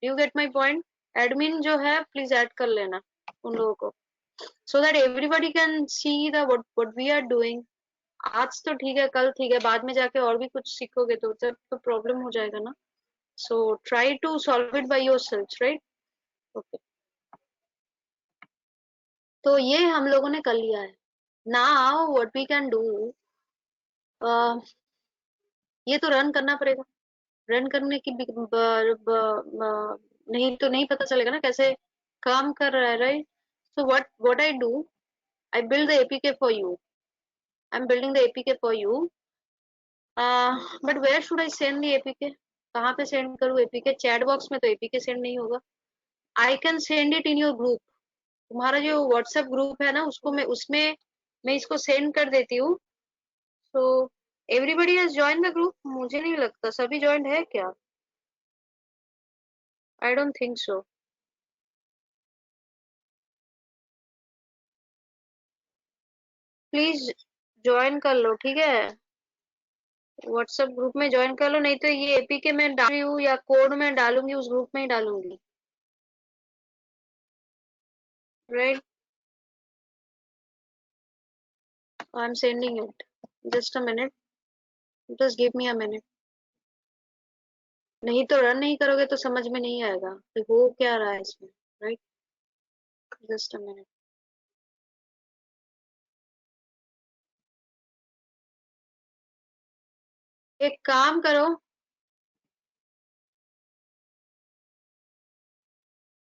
You get my point? Admin जो है प्लीज ऐड कर लेना उन लोगों को, so that everybody can see the what we are doing. आज तो ठीक है, कल ठीक है, बाद में जाके और भी कुछ सीखोगे तो तब तो प्रॉब्लम हो जाएगा ना। So try to solve it by yourself, right? Okay, तो ये हम लोगों ने कर लिया है। Now what we can do, ये तो रन करना पड़ेगा। रन करने की नहीं तो नहीं पता चलेगा ना कैसे काम कर रहा है, right? So what I do, I build the APK for you, I am building the APK for you, but where should I send the APK? कहाँ पे सेंड करूँ एपीके? चैट बॉक्स में तो एपीके सेंड नहीं होगा। I can send it in your group. तुम्हारा जो WhatsApp group है ना, उसको मैं उसमें मैं इसको सेंड कर देती हूँ। So everybody has join the group? मुझे नहीं लगता सभी ज्वाइन है क्या, I don't think so. Please join कर लो, ठीक है? व्हाट्सएप ग्रुप में ज्वाइन कर लो, नहीं तो ये एपीके में डाल रही हूँ या कोड में डालूंगी, उस ग्रुप में ही डालूंगी, right? I am sending it, just a minute, just give me a minute. नहीं तो रन नहीं करोगे तो समझ में नहीं आएगा कि हो क्या रहा है इसमें, राइट? Just a minute. एक काम करो,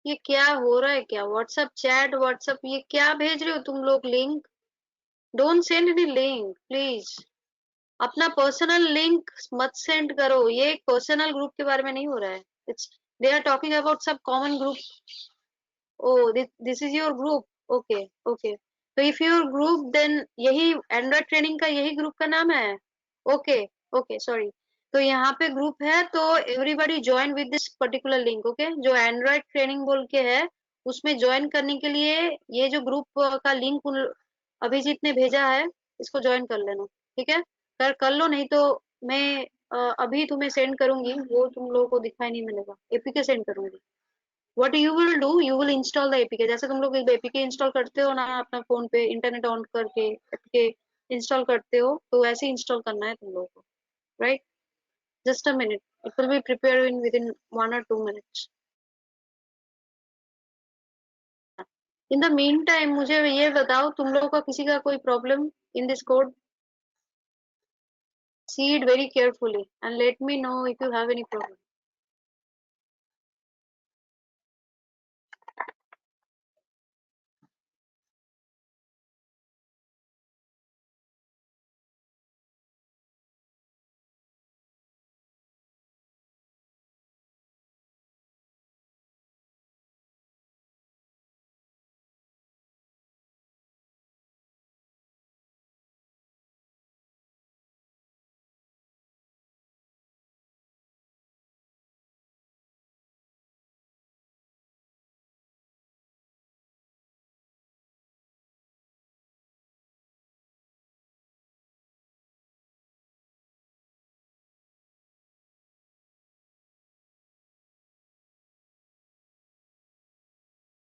ये क्या हो रहा है? क्या व्हाट्सएप चैट, व्हाट्सएप ये क्या भेज रहे हो तुम लोग link? Don't send any link please. अपना पर्सनल लिंक मत सेंड करो, ये एक पर्सनल ग्रुप के बारे में नहीं हो रहा है। It's they are talking about सब common group. Oh this is your group, okay okay. तो इफ योर ग्रुप देन यही एंड्रॉइड ट्रेनिंग का यही ग्रुप का नाम है? Okay okay, sorry. तो यहाँ पे ग्रुप है, तो everybody join with this particular link, okay? जो एंड्रॉइड ट्रेनिंग बोल के है, उसमें ज्वाइन करने के लिए ये जो ग्रुप का लिंक अभिजीत ने भेजा है, इसको ज्वाइन कर लेना, ठीक है? कर लो, नहीं तो मैं अभी तुम्हें सेंड करूंगी, वो तुम लोगों को दिखाई नहीं मिलेगा, एपीके सेंड करूंगी। What you will do, you will install the APK. जैसे तुम लोग एपीके इंस्टॉल करते हो ना अपना फोन पे, इंटरनेट ऑन करके एपीके इंस्टॉल करते हो, तो वैसे इंस्टॉल करना है तुम लोगों को, right? Just a minute, it will be prepare in with in 1 or 2 minutes। In the mean time मुझे ये बताओ, तुम लोगों का किसी का कोई problem in this code? See it very carefully and let me know if you have any problem.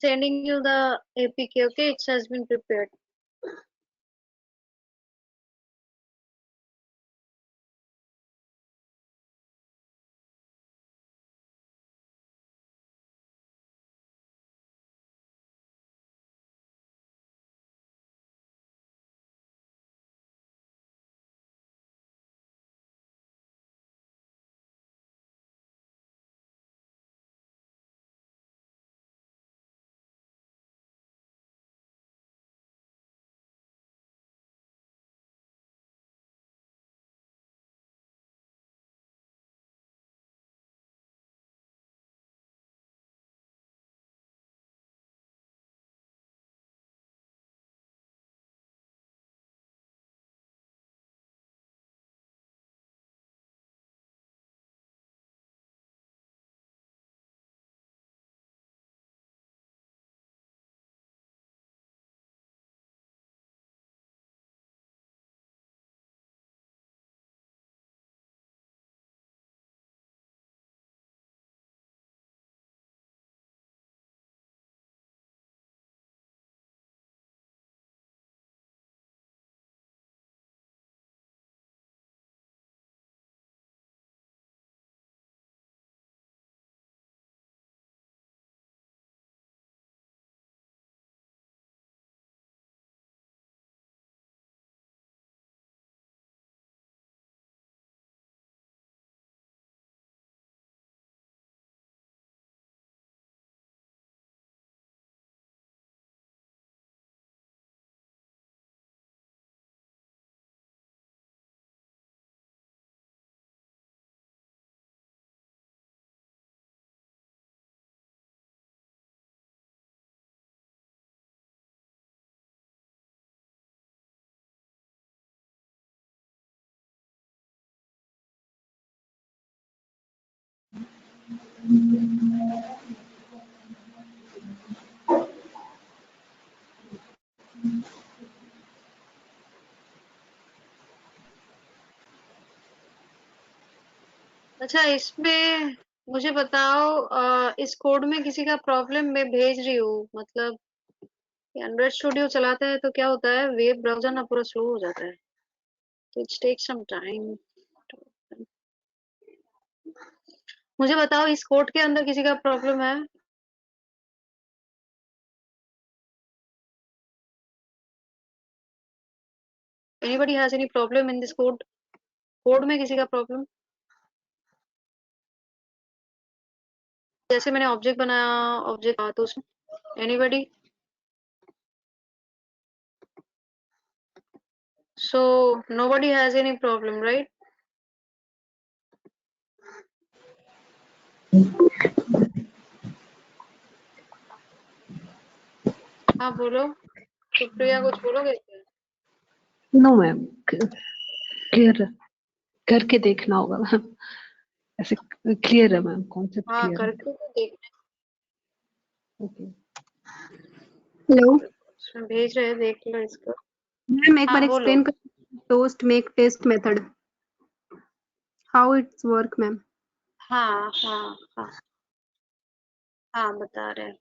Sending you the APK, okay? It has been prepared. अच्छा, इसमें मुझे बताओ, इस कोड में किसी का प्रॉब्लम मैं भेज रही हूँ, मतलब एंड्रॉइड स्टूडियो चलाते हैं तो क्या होता है, वेब ब्राउजर ना पूरा स्लो हो जाता है, तो इट्स टेक सम टाइम। मुझे बताओ इस कोड के अंदर किसी का प्रॉब्लम है? Anybody has any problem in this code? Code में किसी का प्रॉब्लम? जैसे मैंने ऑब्जेक्ट बनाया, ऑब्जेक्ट तो उसमें anybody? So nobody has any problem, right? हाँ बोलो, सुप्रिया कुछ बोलोगे? नो मैम, क्लियर करके देखना होगा मैम। ऐसे क्लियर है मैम, कॉन्सेप्ट हाँ क्लियर है। करके तो देखना, ओके हेलो इसमें भेज रहे हैं, देख लो इसको। मैम, एक हाँ बार बोलो। एक्सप्लेन कर toast make test method, how it's work ma'am. हाँ हाँ हाँ हाँ बता रहे हैं।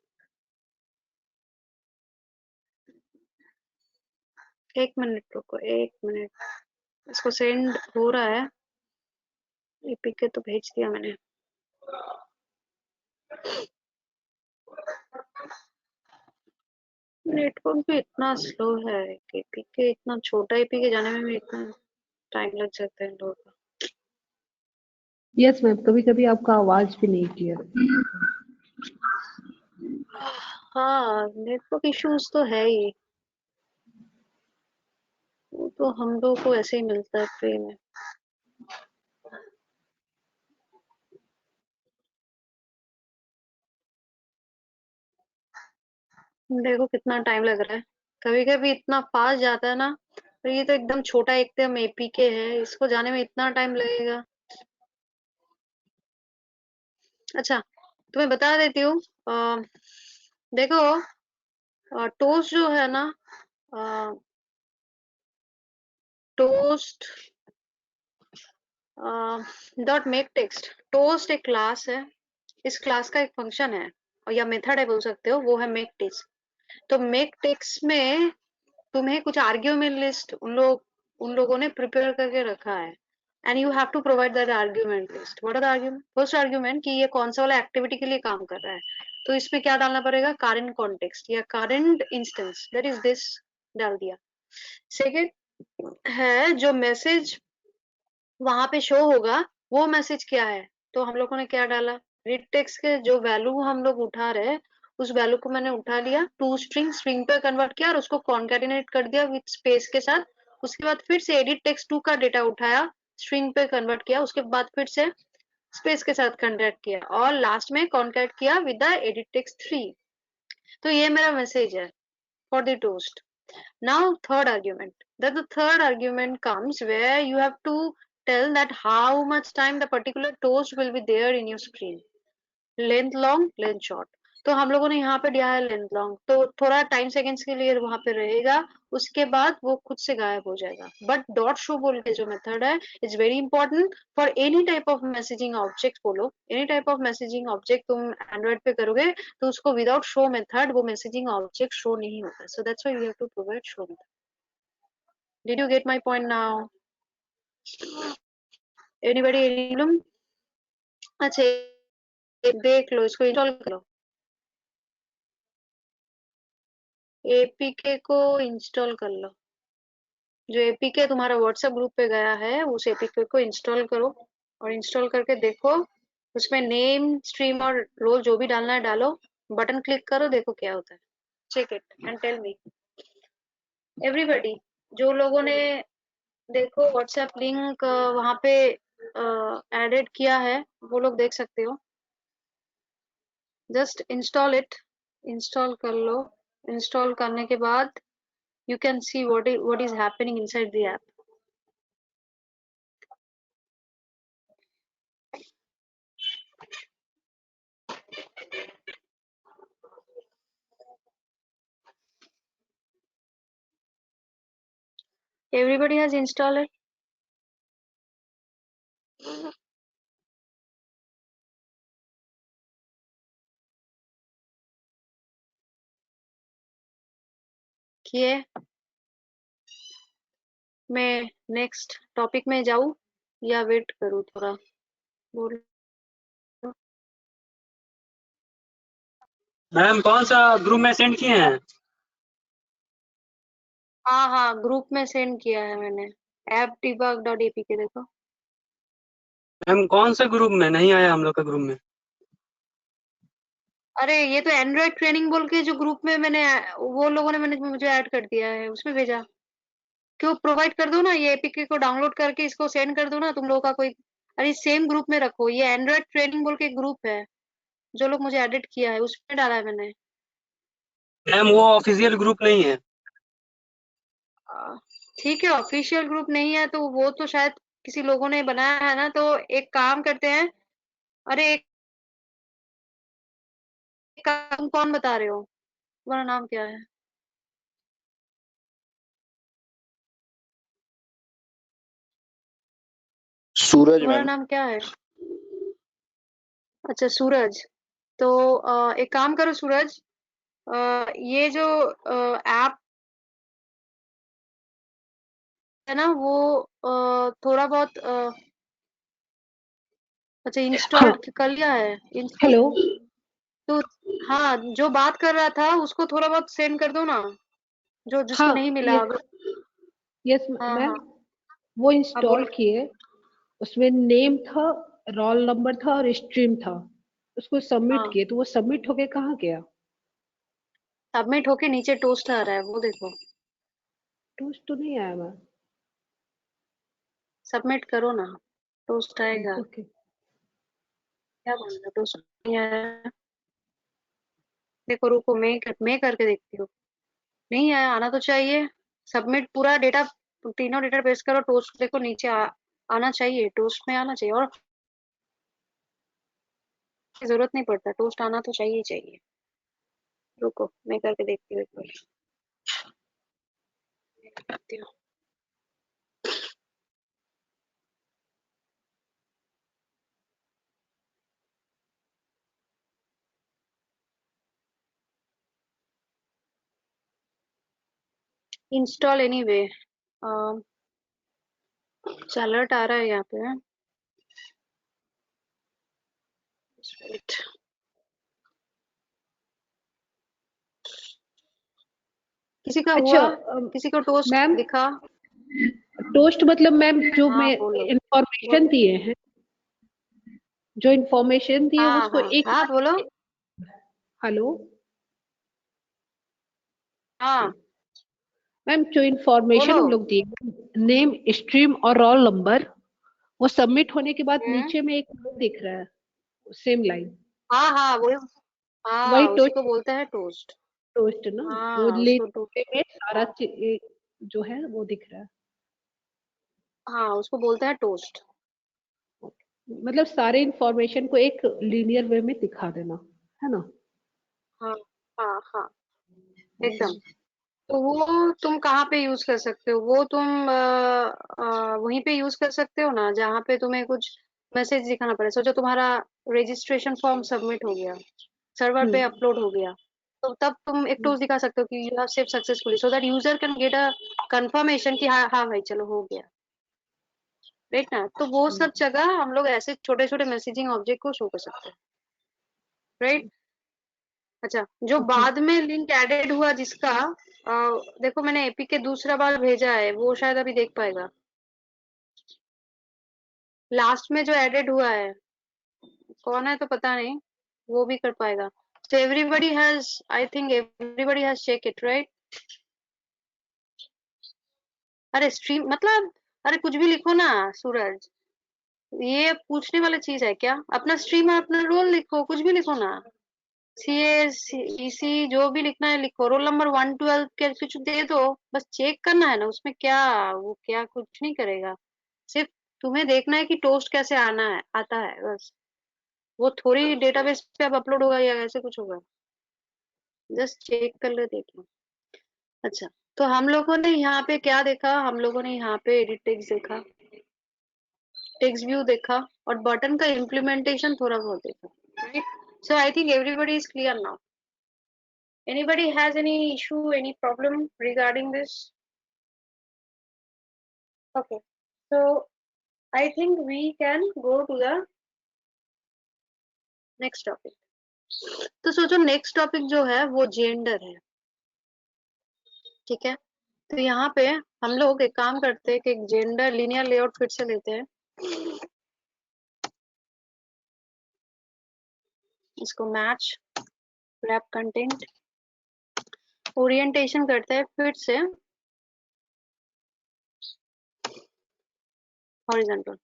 एक मिनट रुको, एक मिनट, इसको सेंड हो रहा है, एपीके तो भेज दिया मैंने। नेटवर्क भी इतना स्लो है कि एपीके, इतना छोटा एपीके जाने में भी इतना टाइम लग जाता है लोगों का। यस मैम, कभी कभी आपका आवाज भी नहीं क्लियर है। हाँ नेटवर्क इश्यूज तो है ही, वो तो हम लोग को ऐसे ही मिलता है फ्री में। देखो कितना टाइम लग रहा है, कभी कभी इतना फास्ट जाता है ना, तो ये तो एकदम छोटा एकदम एपीके है, इसको जाने में इतना टाइम लगेगा। अच्छा तुम्हें बता देती हूँ, देखो टोस्ट जो है ना, toast dot make text, toast एक क्लास है, इस क्लास का एक फंक्शन है और या मेथड है बोल सकते हो, वो है मेक टेक्स्ट। तो मेक टेक्स्ट में तुम्हें कुछ आर्ग्यूमेंट लिस्ट उन लोगों ने प्रिपेयर करके रखा है, and you have to provide that argument list. What are the argument? First argument कि ये कौन सा वाला एक्टिविटी के लिए काम कर रहा है, तो इसमें क्या डालना पड़ेगा, करंट कॉन्टेक्स्ट या current instance, that is this, डाल दिया। सेकेंड है जो मैसेज वहां पे शो होगा, वो मैसेज क्या है, तो हम लोगों ने क्या डाला, रीड टेक्स्ट के जो वैल्यू हम लोग उठा रहे हैं, उस वैल्यू को मैंने उठा लिया, टू स्ट्रिंग स्ट्रिंग पे कन्वर्ट किया और उसको कॉन्केटिनेट कर दिया विद स्पेस के साथ। उसके बाद फिर से एडिट टेक्स्ट टू का डेटा उठाया, स्ट्रिंग पे कन्वर्ट किया, उसके बाद फिर से स्पेस के साथ कन्वर्ट किया और लास्ट में कॉन्केट किया विद द एडिट टेक्स्ट 3। तो ये मेरा मैसेज है for the toast. Now third argument. That the third argument comes where you have to tell that how much time the particular toast will be there in your screen. Length long, length short. तो हम लोगों ने यहाँ पे दिया है length long, तो थोड़ा टाइम सेकेंड्स के लिए वहां पे रहेगा, उसके बाद वो खुद से गायब हो जाएगा। बट डॉट शो बोल के जो मेथड है, is very important for any type of messaging object. बोलो any type of messaging object तुम एंड्रॉइड पे करोगे तो उसको विदाउट शो मेथड वो मैसेजिंग ऑब्जेक्ट शो नहीं होता, so that's why you have to provide show method. Did you get my point now? Anybody any problem? अच्छा ये देख लो, इसको इंस्टॉल करो, एपीके को इंस्टॉल कर लो। जो एपीके तुम्हारा व्हाट्सएप ग्रुप पे गया है उस एपीके को इंस्टॉल करो और इंस्टॉल करके देखो, उसमें नेम स्ट्रीम और रोल जो भी डालना है डालो, बटन क्लिक करो, देखो क्या होता है। Check it and tell me everybody, जो लोगों ने देखो व्हाट्सएप लिंक वहां पे एडेड किया है वो लोग देख सकते हो, जस्ट इंस्टॉल इट, इंस्टॉल कर लो। इंस्टॉल करने के बाद you can see what is happening inside the app. Everybody has installed it. देखिए, मैं नेक्स्ट टॉपिक में जाऊँ या वेट करूँ थोड़ा? बोल। मैम कौन सा ग्रुप में सेंड किए हैं? हाँ हाँ, ग्रुप में सेंड किया है मैंने। appdebug.apk देखो। मैम कौन से ग्रुप में? नहीं आया हम लोग का ग्रुप में। अरे ये तो एंड्रॉइड ट्रेनिंग बोल के जो ग्रुप में मैंने, वो लोगों ने मुझे ऐड कर दिया है, उसमें भेजा। क्यों, प्रोवाइड कर दो ना, ये एपीके को डाउनलोड करके इसको सेंड कर दो ना तुम लोगों का कोई। अरे सेम ग्रुप में रखो, ये एंड्रॉइड ट्रेनिंग बोल के एक ग्रुप है, जो लोग मुझे एडिट किया है उसमें डाला है मैंने। मैम वो ऑफिशियल ग्रुप नहीं है। ठीक है, ऑफिशियल ग्रुप नहीं है तो वो तो शायद किसी लोगों ने बनाया है ना, तो एक काम करते हैं। अरे एक काम, कौन बता रहे हो? तुम्हारा नाम क्या है? सूरज तुम्हारा मैम। नाम क्या है? अच्छा सूरज। तो एक काम करो सूरज, ये जो ऐप है ना, वो थोड़ा बहुत अच्छा इंस्टॉल हाँ, कर लिया है? हेलो। तो हाँ, जो बात कर रहा था उसको थोड़ा बहुत सेंड कर दो ना, जो जिसको हाँ, नहीं मिला यस, अगर। यस हाँ मैम, हाँ वो हाँ, इंस्टॉल बोलो। किए। उसमें नेम था, रोल नंबर था और स्ट्रीम था। उसको सबमिट हाँ, किए तो वो सबमिट होके कहाँ गया? सबमिट होके नीचे टोस्ट आ रहा है, वो देखो। टोस्ट तो नहीं आया मैम। सबमिट करो ना, टोस्ट आएगा। ओके। क्या बोल रहा, टोस्ट नहीं आया? देखो रुको, मैं करके देखती हूँ। नहीं आया, आना तो चाहिए। सबमिट पूरा डेटा, तीनों डेटा पेस्ट करो, टोस्ट देखो नीचे आना चाहिए, टोस्ट में आना चाहिए, और जरूरत नहीं पड़ता, टोस्ट आना तो चाहिए ही चाहिए। रुको मैं करके देखती हूँ एक बार। देखती हूँ। इंस्टॉल एनीवे, अलर्ट आ रहा है यहाँ पे। Wait. किसी का अच्छा हुआ? किसी को टोस्ट मैम, दिखा? टोस्ट मतलब मैम जो हाँ मैं बोलो। इंफॉर्मेशन बोलो। दिए हैं, जो इंफॉर्मेशन दिए हाँ उसको हाँ एक हाँ, बोलो। हेलो हाँ मैम, जो इंफॉर्मेशन बोलो। हम लोग दिए, नेम, स्ट्रीम और रोल नंबर, वो सबमिट होने के बाद हम्म। नीचे में एक दिख रहा है, सेम लाइन, हाँ हाँ वही। वही हाँ उसी को टोस्ट। बोलते हैं टोस्ट। टोस्ट ना, वो हाँ उसको टोस्ट। नीचे में सारा जो है वो दिख रहा है। हाँ उसको बोलते हैं टोस्ट। मतलब सारे इंफॉर्मेशन को एक लीनियर वे में दिखा देना, है ना? हाँ हाँ हाँ, एकदम। तो वो तुम कहाँ पे यूज कर सकते हो? वो तुम वहीं पे यूज कर सकते हो ना, जहाँ पे तुम्हें कुछ मैसेज दिखाना पड़े। सोचो तुम्हारा रजिस्ट्रेशन फॉर्म सबमिट हो गया, सर्वर पे हम्म। अपलोड हो गया, तो तब तुम एक टूल दिखा सकते हो कि you have save successfully, so that user can get a confirmation कि हाँ हाँ भाई चलो हो गया। राइट ना, तो वो सब जगह हम लोग ऐसे छोटे छोटे मैसेजिंग ऑब्जेक्ट को शो कर सकते हैं। राइट। अच्छा, जो ओके। बाद में लिंक एडेड हुआ जिसका, देखो मैंने एपी के दूसरा बार भेजा है, वो शायद अभी देख पाएगा। लास्ट में जो एडेड हुआ है, कौन है तो पता नहीं, वो भी कर पाएगा। So everybody has, I think everybody has check it, right? अरे स्ट्रीम मतलब, अरे कुछ भी लिखो ना सूरज, ये पूछने वाली चीज है क्या? अपना स्ट्रीम और अपना रोल लिखो, कुछ भी लिखो ना। सीएस ईसी जो भी लिखना है लिखो, रोल नंबर 112 के कुछ दे दो, बस चेक करना है ना उसमें क्या। वो क्या कुछ नहीं करेगा, सिर्फ तुम्हें देखना है कि टोस्ट कैसे आना है, आता है बस। वो थोड़ी डेटाबेस पे अब अपलोड होगा या ऐसे कुछ होगा, जस्ट चेक कर ले, देख लो। अच्छा, तो हम लोगों ने यहाँ पे क्या देखा? हम लोगों ने यहाँ पे एडिट टेक्स्ट देखा, टेक्स्ट व्यू देखा, और बटन का इम्प्लीमेंटेशन थोड़ा बहुत देखा। Right, so I think everybody is clear now. Anybody has any issue, any problem regarding this? Okay, so I think we can go to the next topic. तो सोचो next topic जो है वो gender है, ठीक है। तो यहाँ पे हम लोग एक काम करते हैं कि जेंडर लीनियर लेआउट फिर से लेते हैं, इसको मैच रैप कंटेंट ओरिएंटेशन करते हैं फिर से हॉरिजॉन्टल,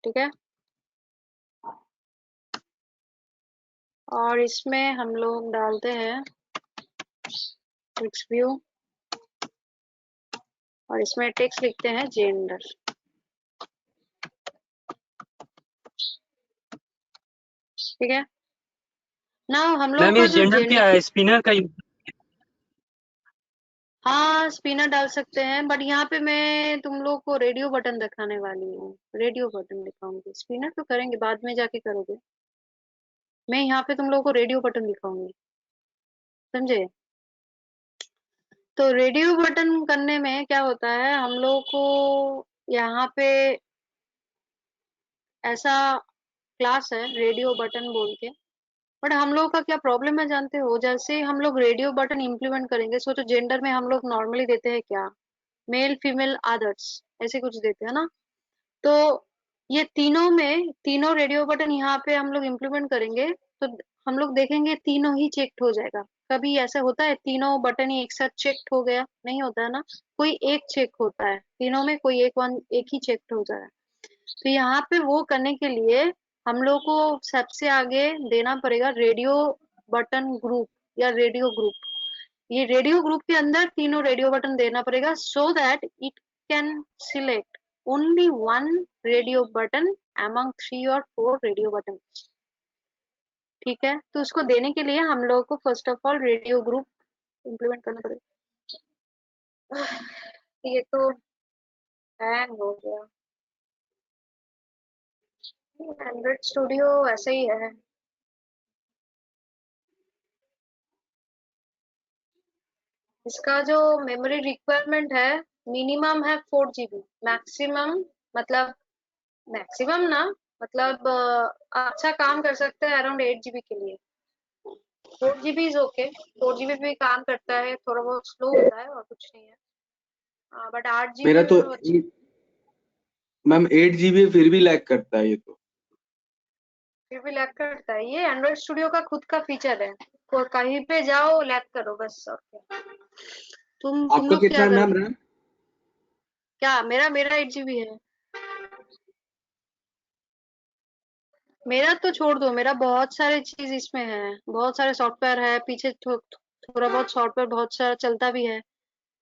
ठीक है। और इसमें हम लोग डालते हैं टेक्स्ट व्यू और इसमें टेक्स्ट लिखते हैं जेंडर, ठीक है। नाउ हम लोग मैम का ये जो जेंडर क्या है, स्पिनर का हाँ स्पिनर डाल सकते हैं, बट यहाँ पे मैं तुम लोग को रेडियो बटन दिखाने वाली हूँ, रेडियो बटन दिखाऊंगी। स्पिनर तो करेंगे बाद में जाके करोगे, मैं यहाँ पे तुम लोग को रेडियो बटन दिखाऊंगी, समझे। तो रेडियो बटन करने में क्या होता है, हम लोग को यहाँ पे ऐसा क्लास है रेडियो बटन बोल के, बट हम लोग का क्या प्रॉब्लम है जानते हो, जैसे हम लोग रेडियो बटन इम्प्लीमेंट करेंगे, सोचो जेंडर में हम लोग नॉर्मली देते हैं क्या, मेल फीमेल अदर्स ऐसे कुछ देते हैं ना। तो ये तीनों में तीनों रेडियो बटन यहाँ पे हम लोग इम्प्लीमेंट करेंगे तो हम लोग देखेंगे तीनों ही चेक्ड हो जाएगा। कभी ऐसा होता है तीनों बटन ही एक साथ चेक्ड हो गया, नहीं होता है ना, कोई एक चेक होता है तीनों में, कोई एक ही चेक्ड हो जाए। तो यहाँ पे वो करने के लिए हम लोग को सबसे आगे देना पड़ेगा रेडियो बटन ग्रुप या रेडियो ग्रुप। ये रेडियो ग्रुप के अंदर तीनों रेडियो बटन देना पड़ेगा so that it can select only one radio button among 3 or 4 radio button, ठीक है। तो उसको देने के लिए हम लोग को first of all radio group implement करना पड़ेगा। ये तो हैंग हो गया, एंड्रॉइड स्टूडियो ऐसे ही है। इसका जो मेमोरी रिक्वायरमेंट है मिनिमम है 4 GB, मैक्सिमम मतलब मैक्सिमम ना मतलब अच्छा काम कर सकते हैं अराउंड 8 GB के लिए। 4 GB इज ओके, 4 GB भी काम करता है, थोड़ा बहुत स्लो होता है और कुछ नहीं है, बट 8 GB मेरा में तो अच्छा। मैम 8 GB फिर भी लैग करता है ये तो। फिर भी लैग करता है, ये एंड्रॉइड स्टूडियो का खुद का फीचर है, तो कहीं पे जाओ लैग करो बस, और क्या। तुम आपका लोग कितना क्या है मैम करोगे? रैम? क्या मेरा 8 GB है। मेरा तो छोड़ दो, मेरा बहुत सारे चीज इसमें है, बहुत सारे सॉफ्टवेयर है पीछे, थोड़ा बहुत सॉफ्टवेयर बहुत सारा चलता भी है,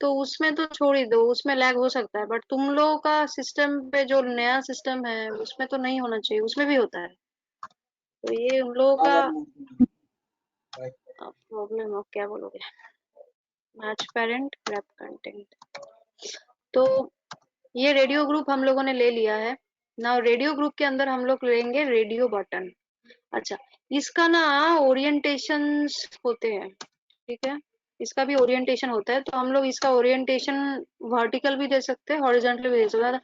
तो उसमें तो छोड़ ही दो, उसमें लैग हो सकता है, बट तुम लोगों का सिस्टम पे जो नया सिस्टम है उसमें तो नहीं होना चाहिए, उसमें भी होता है, तो ये उन लोगों हाँ का मैम। प्रॉब्लम हो, क्या बोलोगे। मैच पेरेंट रैप कंटेंट, तो ये रेडियो ग्रुप हम लोगों ने ले लिया है ना। रेडियो ग्रुप के अंदर हम लोग लेंगे रेडियो बटन। अच्छा, इसका ना ओरिएंटेशंस होते हैं, ठीक है, इसका भी ओरिएंटेशन होता है, तो हम लोग इसका ओरिएंटेशन वर्टिकल भी दे सकते हैं, हॉरिजॉन्टल भी दे सकते हैं।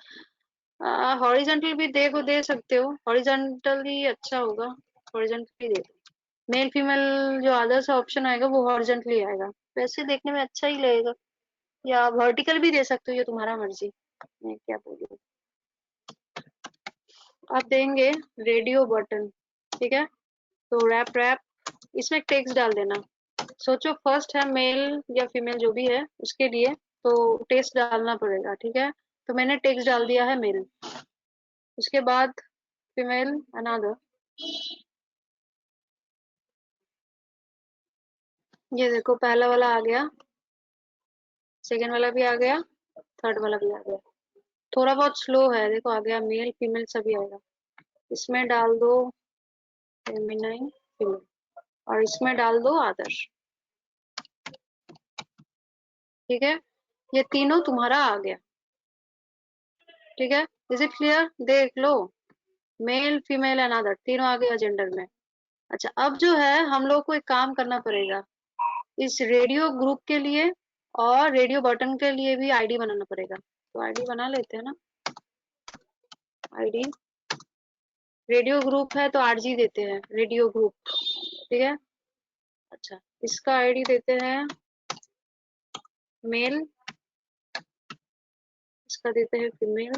हॉरिजॉन्टल भी दे सकते हो, हॉरिजॉन्टल ही अच्छा होगा, हॉरिजॉन्टल ही दे दो। मेल फीमेल जो अदर्स ऑप्शन आएगा वो हॉरिजॉन्टली आएगा, वैसे देखने में अच्छा ही लगेगा, या वर्टिकल भी दे सकते हो, ये तुम्हारा मर्जी, मैं क्या बोलूं। अब देंगे रेडियो बटन, ठीक है। तो रैप इसमें टेक्स्ट डाल देना, सोचो फर्स्ट है मेल या फीमेल जो भी है उसके लिए, तो टेक्स्ट डालना पड़ेगा, ठीक है। तो मैंने टेक्स्ट डाल दिया है मेल, उसके बाद फीमेल अनदर, ये देखो पहला वाला आ गया, सेकेंड वाला भी आ गया, थर्ड वाला भी आ गया। थोड़ा बहुत स्लो है, देखो आ गया मेल फीमेल सभी आएगा। इसमें डाल दो फेमिनाइन फीमेल और इसमें डाल दो आदर्श, ठीक है। ये तीनों तुम्हारा आ गया, ठीक है। Is it clear? देख लो, मेल फीमेल अनदर तीनों आ गया जेंडर में। अच्छा, अब जो है हम लोग को एक काम करना पड़ेगा, इस रेडियो ग्रुप के लिए और रेडियो बटन के लिए भी आईडी बनाना पड़ेगा। तो आईडी बना लेते हैं ना। आईडी रेडियो ग्रुप है तो आरजी देते हैं, रेडियो ग्रुप, ठीक है। अच्छा, इसका आईडी देते हैं मेल, इसका देते हैं फीमेल,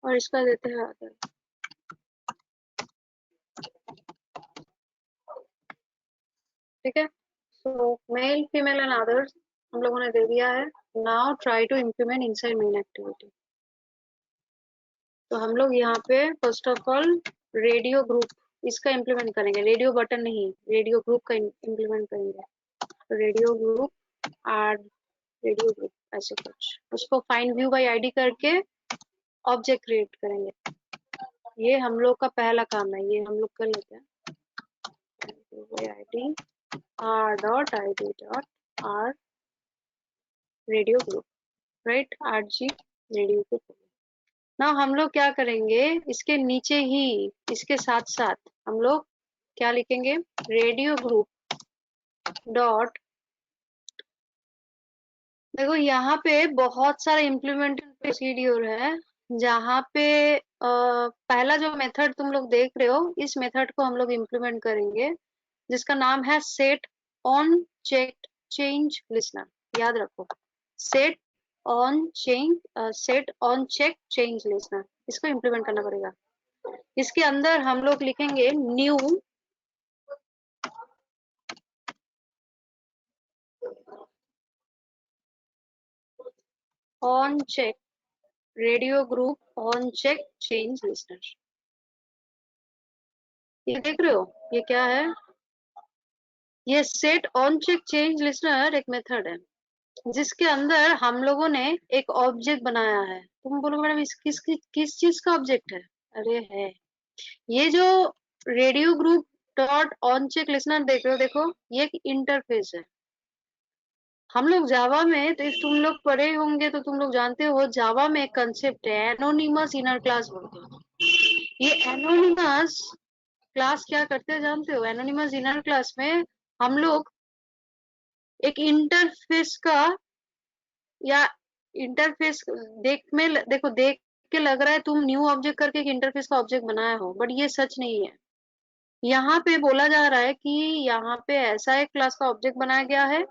और इसका देते हैं अदर। ठीक है, so male female and others हम लोगों ने दे दिया है। Now try to implement inside main activity. तो हम लोग यहाँ पे first of all radio group इसका इम्प्लीमेंट करेंगे, रेडियो बटन नहीं, रेडियो ग्रुप का इम्प्लीमेंट करेंगे। Radio group or radio group ऐसे कुछ, उसको फाइंड व्यू बाय आईडी करके ऑब्जेक्ट क्रिएट करेंगे। ये हम लोग का पहला काम है, ये हम लोग कर लेते हैं। ID R dot ID dot R radio group, right, RG radio group. ना हम लोग क्या करेंगे, इसके नीचे ही इसके साथ साथ हम लोग क्या लिखेंगे, रेडियो ग्रुप डॉट, देखो यहाँ पे बहुत सारा इम्प्लीमेंटेड प्रोसीड्यूर है, जहाँ पे पहला जो मेथड तुम लोग देख रहे हो, इस मेथड को हम लोग इम्प्लीमेंट करेंगे, जिसका नाम है set on check change listener. याद रखो, set on check change listener, इसको इम्प्लीमेंट करना पड़ेगा। इसके अंदर हम लोग लिखेंगे new on check radio group on check change listener. ये देख रहे हो, ये क्या है, ये set on check change listener एक मेथड है, जिसके अंदर हम लोगों ने एक ऑब्जेक्ट बनाया है। तुम बोलो मैडम इस किस चीज का ऑब्जेक्ट है? अरे है, ये जो radio group dot on check listener देख रहे हो, देखो ये एक इंटरफेस है। हम लोग जावा में, तो तुम लोग पढ़े होंगे तो तुम लोग जानते हो, जावा में एक कंसेप्ट है एनोनिमस इनर क्लास बोलते हैं। ये एनोनिमस क्लास क्या करते हैं जानते हो? एनोनिमस इनर क्लास में हम लोग एक इंटरफेस का, या इंटरफेस देखो देख के लग रहा है तुम न्यू ऑब्जेक्ट करके एक इंटरफेस का ऑब्जेक्ट बनाया हो, बट ये सच नहीं है। यहाँ पे बोला जा रहा है कि यहाँ पे ऐसा एक क्लास का ऑब्जेक्ट बनाया गया है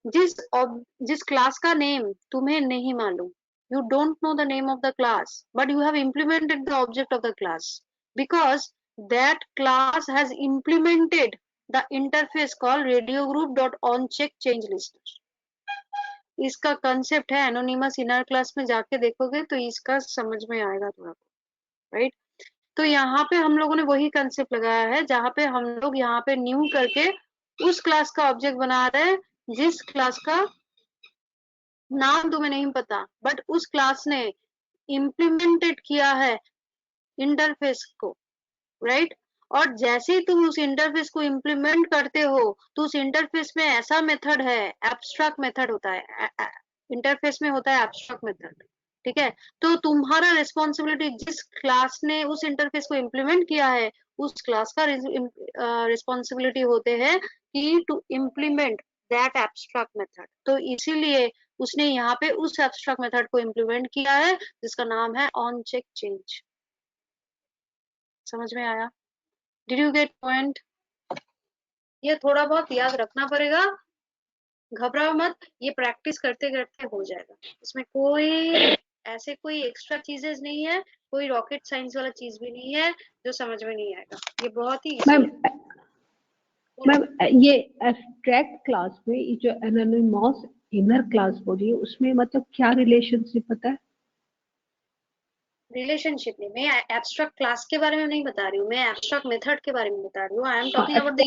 जिस क्लास का नेम तुम्हें नहीं मालूम, you don't know the name of the class, but you have implemented the object of the class because that class has implemented the interface called radio group dot on check change listener। इसका concept है anonymous inner class में जाके देखोगे तो इसका समझ में आएगा थोड़ा, राइट। तो यहाँ पे हम लोगों ने वही कंसेप्ट लगाया है, जहाँ पे हम लोग यहाँ पे न्यू करके उस क्लास का ऑब्जेक्ट बना रहे हैं जिस क्लास का नाम तुम्हें नहीं पता, बट उस क्लास ने इम्प्लीमेंटेड किया है इंटरफेस को, राइट। और जैसे ही तुम उस इंटरफेस को इम्प्लीमेंट करते हो, तो उस इंटरफेस में ऐसा मेथड है, एब्स्ट्रैक्ट मेथड होता है, इंटरफेस में होता है एब्स्ट्रैक्ट मेथड, ठीक है। तो तुम्हारा रिस्पॉन्सिबिलिटी, जिस क्लास ने उस इंटरफेस को इम्प्लीमेंट किया है, उस क्लास का रिस्पॉन्सिबिलिटी होते हैं कि to implement that abstract method. तो इसीलिए उसने यहाँ पे उस एब्स्ट्रैक्ट मेथड को इम्प्लीमेंट किया है, जिसका नाम है ऑन चेक चेंज। समझ में आया? Did you gate point? ये थोड़ा बहुत याद रखना पड़ेगा, घबराओ मत, ये प्रैक्टिस करते करते हो जाएगा। इसमें कोई एक्स्ट्रा चीजेस नहीं है, कोई रॉकेट साइंस वाला चीज भी नहीं है जो समझ में नहीं आएगा, ये बहुत ही इजी है। मैम ये एब्स्ट्रैक्ट क्लास में ये जो एनोनिमस इनर क्लास बोली है, उसमें मतलब क्या रिलेशनशिप पता है? रिलेशनशिप नहीं, मैं एब्स्ट्रैक्ट क्लास के बारे में नहीं बता रही हूँ, मैं एब्स्ट्रैक्ट मेथड के बारे में बता रही हूँ। I am talking about the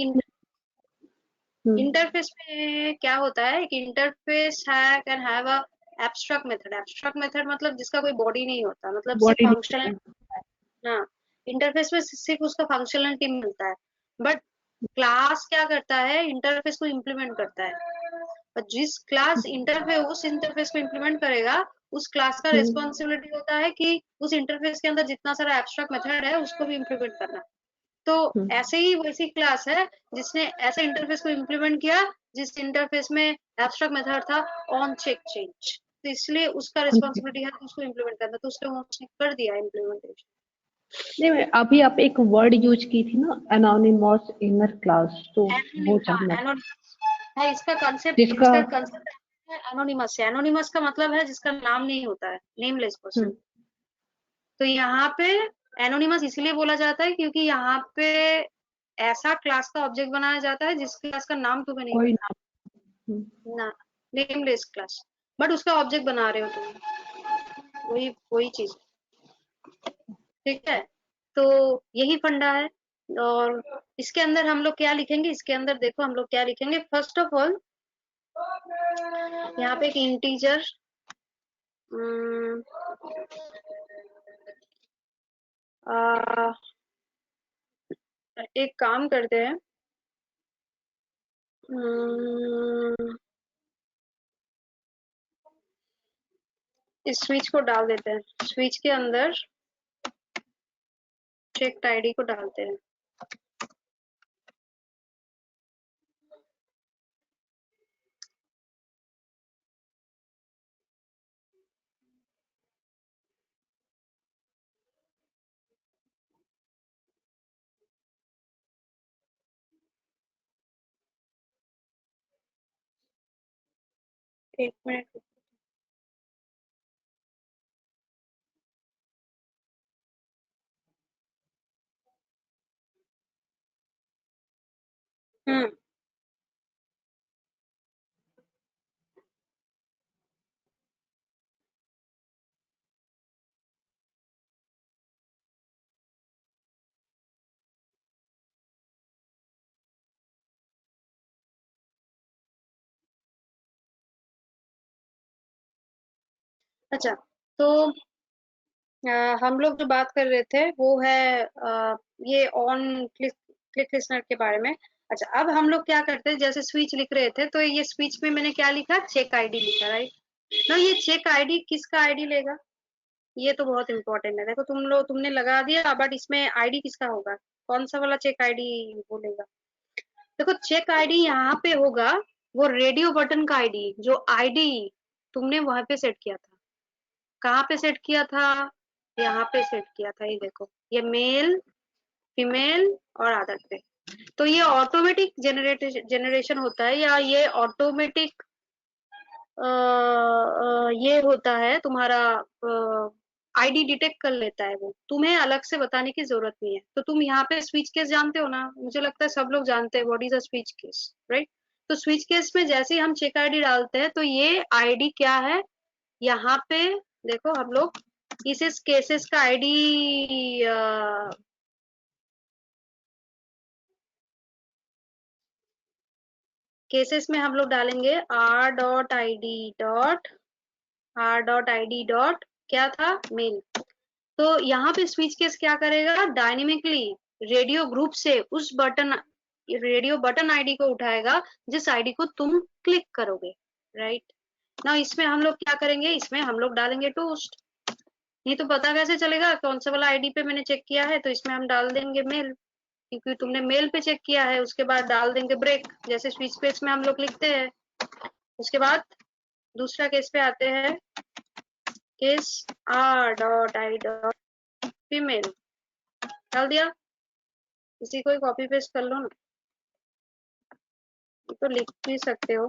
interface में क्या होता है, एक इंटरफेस है can have a abstract method. Abstract method मतलब जिसका कोई बॉडी नहीं होता, मतलब सिर्फ फंक्शनल, हाँ, इंटरफेस में सिर्फ उसका फंक्शनलिटी मिलता है। बट क्लास क्या करता है, इंटरफेस को इम्प्लीमेंट करता है। और जिस क्लास इंटरफेस उस इंटरफेस को इम्प्लीमेंट करेगा, उस क्लास का रिस्पॉन्सिबिलिटी होता है कि उस इंटरफेस के अंदर जितना सारा एब्स्ट्रैक्ट मेथड है उसको भी इम्प्लीमेंट करना। तो ऐसे ही वैसी क्लास है जिसने ऐसे इंटरफेस को इम्प्लीमेंट किया जिस इंटरफेस में एब्स्ट्रैक्ट मेथड था ऑन चेक चेंज, तो इसलिए उसका रिस्पॉन्सिबिलिटी है कि उसको इम्प्लीमेंट करना, तो उसने कर दिया इम्प्लीमेंटेशन। नहीं, अभी आप एक वर्ड यूज की थी ना, एनोनिमस इनर क्लास, तो वो जानना है इसका कंसेप्ट। जिसका इसका कंसेप्ट है एनोनिमस। एनोनिमस का मतलब है जिसका नाम नहीं होता है, नेमलेस पर्सन। तो यहाँ पे एनोनिमस इसलिए बोला जाता है क्योंकि यहाँ पे ऐसा क्लास का ऑब्जेक्ट बनाया जाता है जिस क्लास का नाम तुम्हें नहीं कोई पता ना, नेमलेस क्लास, बट उसका ऑब्जेक्ट बना रहे हो तुम, वही चीज। ठीक है, तो यही फंडा है। और इसके अंदर हम लोग क्या लिखेंगे, इसके अंदर देखो हम लोग क्या लिखेंगे। फर्स्ट ऑफ ऑल यहाँ पे एक इंटीजर, एक काम करते हैं, इस स्विच को डाल देते हैं। स्विच के अंदर चेक आईडी को डालते हैं। एक मिनट, अच्छा, तो हम लोग जो बात कर रहे थे वो है ये ऑन क्लिक लिसनर के बारे में। अच्छा, अब हम लोग क्या करते हैं, जैसे स्विच लिख रहे थे तो ये स्विच में मैंने क्या लिखा, चेक आईडी लिखा, राइट ना। ये चेक आईडी किसका आईडी लेगा, ये तो बहुत इंपॉर्टेंट है। देखो तुमने लगा दिया, बट इसमें आईडी किसका होगा, कौन सा वाला चेक आईडी बोलेगा। देखो चेक आईडी यहाँ पे होगा वो रेडियो बटन का आईडी, जो आईडी तुमने वहां पे सेट किया था। कहाँ पे सेट किया था, यहाँ पे सेट किया था। ये देखो, ये मेल, फीमेल और अदर पे। तो ये ऑटोमेटिक जनरेशन होता है, या ये ऑटोमेटिक ये होता है तुम्हारा, आईडी डिटेक्ट कर लेता है। वो तुम्हें अलग से बताने की जरूरत नहीं है। तो तुम यहाँ पे स्विच केस जानते हो ना, मुझे लगता है सब लोग जानते हैं what is a switch case, right. तो स्विच केस में जैसे ही हम चेक आईडी डालते हैं तो ये आईडी क्या है, यहाँ पे देखो हम लोग इस केसेस का आईडी केसेस में हम लोग डालेंगे r.id.r.id. क्या था, मेल। तो यहाँ पे स्विच केस क्या करेगा, डायनेमिकली रेडियो ग्रुप से उस रेडियो बटन आईडी को उठाएगा जिस आईडी को तुम क्लिक करोगे, राइट ना। इसमें हम लोग क्या करेंगे, इसमें हम लोग डालेंगे टोस्ट। नहीं तो पता कैसे चलेगा कौन सा वाला आईडी पे मैंने चेक किया है, तो इसमें हम डाल देंगे मेल, क्योंकि तुमने मेल पे चेक किया है। उसके बाद डाल देंगे ब्रेक, जैसे स्विच पेज में हम लोग लिखते हैं। उसके बाद दूसरा केस पे आते हैं, केस r.i.फीमेल डाल दिया। इसी को कॉपी पेस्ट कर लो ना, तो लिख भी सकते हो,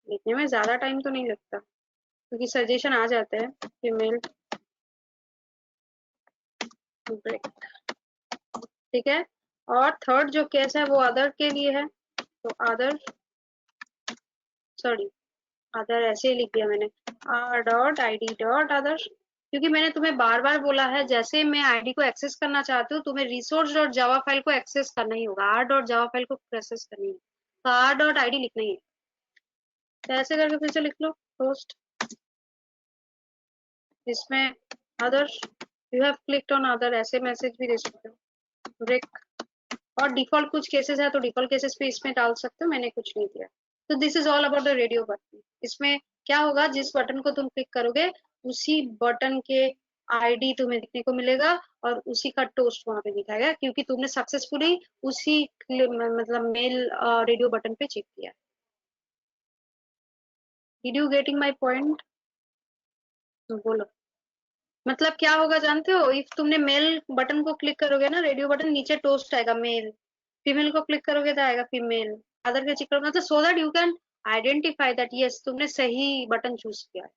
लिखने में ज्यादा टाइम तो नहीं लगता क्योंकि सजेशन आ जाते हैं। फीमेल ब्रेक, ठीक है। और थर्ड जो केस है वो अदर के लिए है, तो अदर ऐसे ही लिख दिया मैंने, r.id.other, क्योंकि मैंने तुम्हें बार बार बोला है जैसे मैं आईडी को एक्सेस करना चाहती हूँ तुम्हें resource.java फाइल को एक्सेस करना ही होगा, r.java फाइल को एक्सेस करनी है, तो r.id लिखना ही है। तो ऐसे करके फिर से लिख लो पोस्ट, इसमें other, you have clicked on other, ऐसे मैसेज भी दे सकते हो, ब्रेक। और डिफॉल्ट कुछ केसेस है तो डिफॉल्ट केसेस पे इसमें डाल सकते हो, मैंने कुछ नहीं दिया। तो this is all about the radio button. इसमें क्या होगा, जिस बटन को तुम क्लिक करोगे उसी बटन के आईडी तुम्हें देखने को मिलेगा और उसी का टोस्ट वहां पे दिखाएगा, क्योंकि तुमने सक्सेसफुली उसी मतलब मेल रेडियो बटन पे चेक किया। Did you getting my point? बोलो। मतलब क्या होगा जानते हो, इफ तुमने मेल बटन को क्लिक करोगे ना, रेडियो बटन, नीचे टोस्ट आएगा मेल, फीमेल को क्लिक करोगे तो आएगा फीमेल, अदर के चिक्कर, मतलब so that you can identify that yes तुमने सही बटन चूज किया है।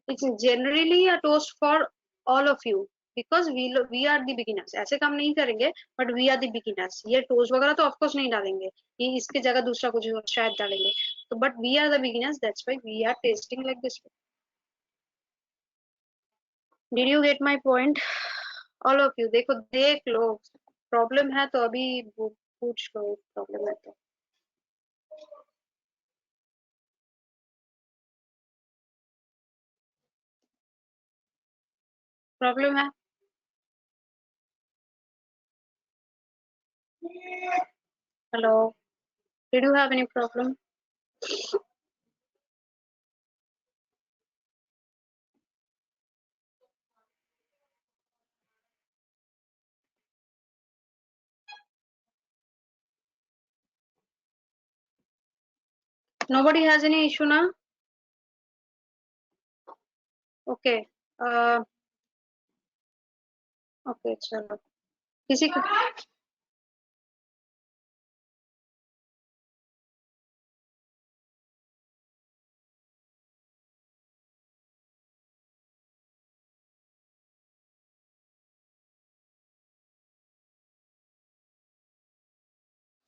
It's generally a toast for all of you, because we are the beginners. ऐसे काम नहीं करेंगे, but we are the beginners. ये टोस्ट वगैरह तो ऑफकोर्स नहीं डालेंगे, ये इसके जगह दूसरा कुछ शायद डालेंगे, तो but we are the beginners, that's why we are testing like this. Did you get my point all of you? देखो देख लो, प्रॉब्लम है तो अभी पूछ लो, प्रॉब्लम है तो। प्रॉब्लम है? Hello, did you have any problem? Nobody has any issue now? Okay. Okay, चलो। किसी का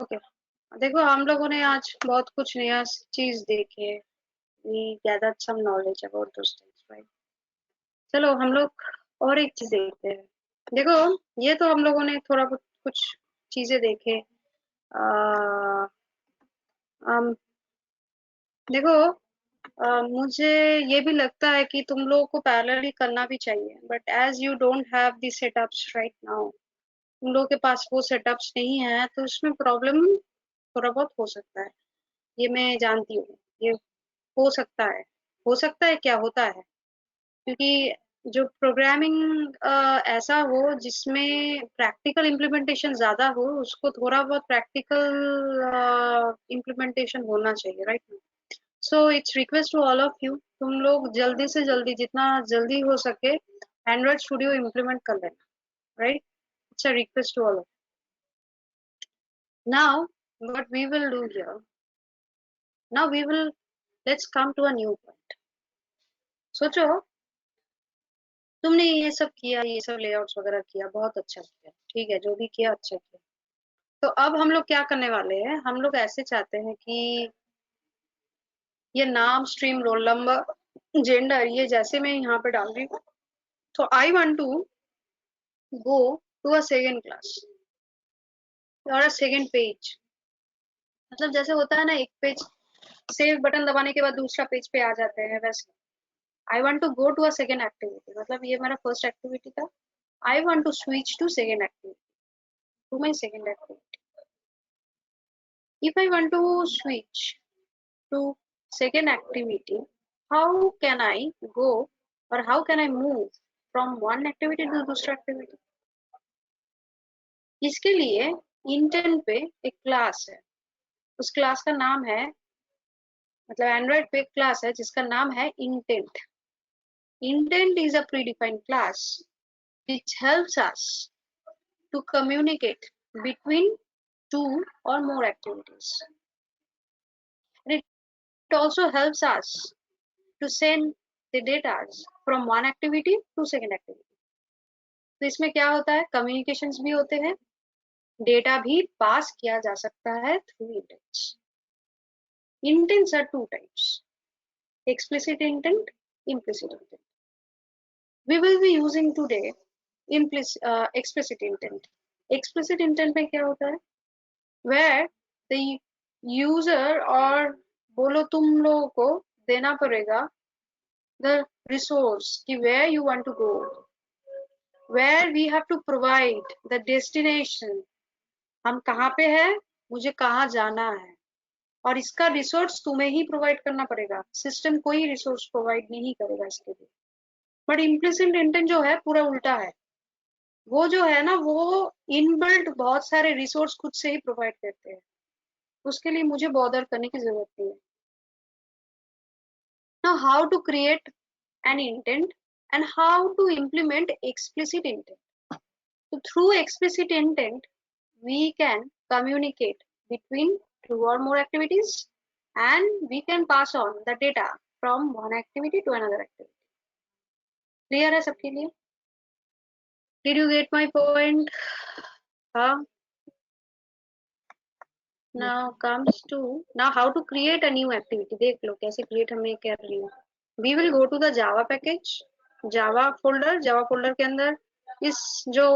ओके देखो, हम लोगों ने आज बहुत कुछ नया चीज देखी है। We gathered some knowledge about those things, right? चलो हम लोग और एक चीज देखते हैं। देखो, ये तो हम लोगों ने थोड़ा बहुत कुछ चीजें देखे। देखो, मुझे ये भी लगता है कि तुम लोगों को पैरेलली करना भी चाहिए, but as you don't have the setups right now, तुम लोगों के पास वो सेटअप्स नहीं है, तो उसमें प्रॉब्लम थोड़ा बहुत हो सकता है। ये मैं जानती हूँ, ये हो सकता है क्या होता है, क्योंकि जो प्रोग्रामिंग ऐसा हो जिसमें प्रैक्टिकल इम्प्लीमेंटेशन ज्यादा हो, उसको थोड़ा बहुत प्रैक्टिकल इम्प्लीमेंटेशन होना चाहिए, right? So it's request to all of you, तुम लोग जल्दी से जल्दी, जितना जल्दी हो सके, एंड्रॉइड स्टूडियो इम्प्लीमेंट कर लेना, right? It's a request to all of. Now what we will do here, now we will let's come to a new point. सोचो, तुमने ये सब किया, ये सब लेआउट्स वगैरह किया, बहुत अच्छा किया, ठीक है, जो भी किया अच्छा किया। तो अब हम लोग क्या करने वाले हैं, हम लोग ऐसे चाहते हैं कि ये नाम, स्ट्रीम, रोल नंबर, जेंडर, ये जैसे मैं यहाँ पे डाल रही हूँ, तो I want to go to a second class और अ सेकेंड पेज। मतलब जैसे होता है ना, एक पेज सेव बटन दबाने के बाद दूसरा पेज पे आ जाते हैं, वैसे I want to go to a second activity. मतलब ये मेरा फर्स्ट एक्टिविटी था, I want to switch to second activity, to my second activity. If I want to switch to second activity, how can I go or how can I move from one activity to दूसरा activity? इसके लिए intent पे एक class है, उस class का नाम है, मतलब एंड्रॉइड पे एक क्लास है जिसका नाम है intent. Intent is a predefined class which helps us to communicate between two or more activities. And it also helps us to send the data from one activity to second activity. तो इसमें क्या होता है, communications भी होते हैं, data भी पास किया जा सकता है through intents. Intents are two types, explicit intent, implicit intent. We will be using today explicit intent. Explicit intent में क्या होता है, where the user और बोलो तुम लोगों को देना पड़ेगा the resource कि where you want to go, where we have to provide the destination, हम कहाँ पे है, मुझे कहाँ जाना है, और इसका रिसोर्स तुम्हें ही प्रोवाइड करना पड़ेगा, सिस्टम कोई रिसोर्स प्रोवाइड नहीं करेगा इसके लिए। बट इम्प्लिसिट इंटेंट जो है पूरा उल्टा है। वो जो है ना वो इनबिल्ट बहुत सारे रिसोर्स खुद से ही प्रोवाइड करते हैं, उसके लिए मुझे बॉदर करने की जरूरत नहीं है। Now how to create an intent and how to implement explicit intent. So through explicit intent we can communicate between two or more activities and we can pass on the data from one activity to another activity. Clear है सबके लिए? Did you get my point? हाँ. Now comes to now how to create a new activity. देख लो कैसे create हमें कर रही हूँ. We will go to the Java package, Java folder के अंदर इस जो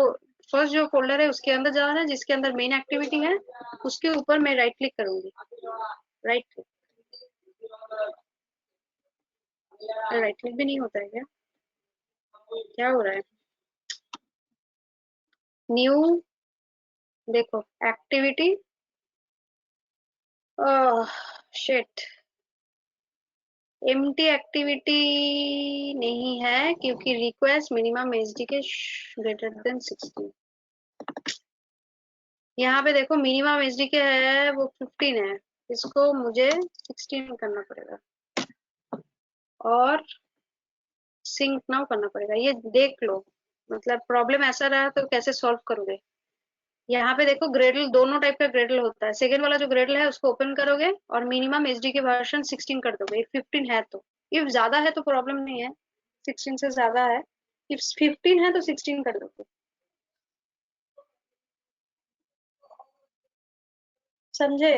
फर्स्ट जो फोल्डर है उसके अंदर जाना है जिसके अंदर मेन एक्टिविटी है, उसके ऊपर मैं राइट क्लिक करूंगी। राइट क्लिक भी नहीं होता है क्या? क्या हो रहा है? न्यू देखो एक्टिविटी, शिट, एम्प्टी एक्टिविटी नहीं है क्योंकि रिक्वेस्ट मिनिमम एचडी के ग्रेटर देन 16। यहाँ पे देखो मिनिमम एचडी के है वो 15 है, इसको मुझे 16 करना पड़ेगा और सिंक नाउ करना पड़ेगा। ये देख लो, मतलब प्रॉब्लम ऐसा रहा तो कैसे सॉल्व करोगे। यहाँ पे देखो ग्रेडल, दोनों टाइप का ग्रेडल होता है। सेकेंड वाला जो ग्रेडल है उसको ओपन करोगे और मिनिमम एचडी के वर्जन 16 कर दोगे। इफ 15 है तो, इफ ज्यादा है तो प्रॉब्लम नहीं है, 16 से ज्यादा है, इफ 15 है तो 16 कर दोगे। समझे?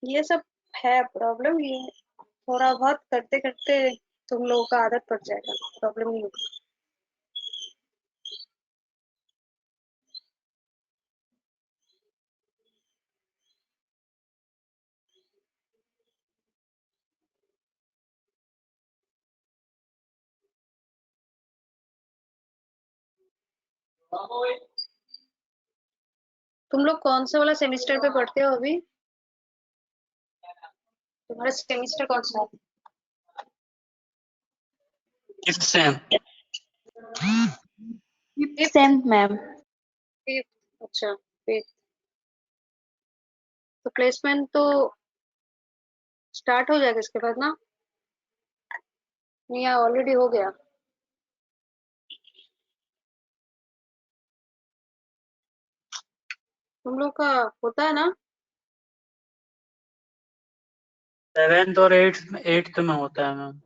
ये सब है प्रॉब्लम, ये थोड़ा बहुत करते करते तुम लोगों का आदत पड़ जाएगा, प्रॉब्लम नहीं होगी। तुम लोग कौन सा वाला सेमेस्टर पे पढ़ते हो अभी? तुम्हारा सेमेस्टर कौन सा है? Fifth sem. Same ma'am. अच्छा फिफ्थ। तो प्लेसमेंट तो स्टार्ट हो जाएगा इसके बाद ना, या ऑलरेडी हो गया? तुम लोग का होता है ना? 7th और 8th में होता है मैम।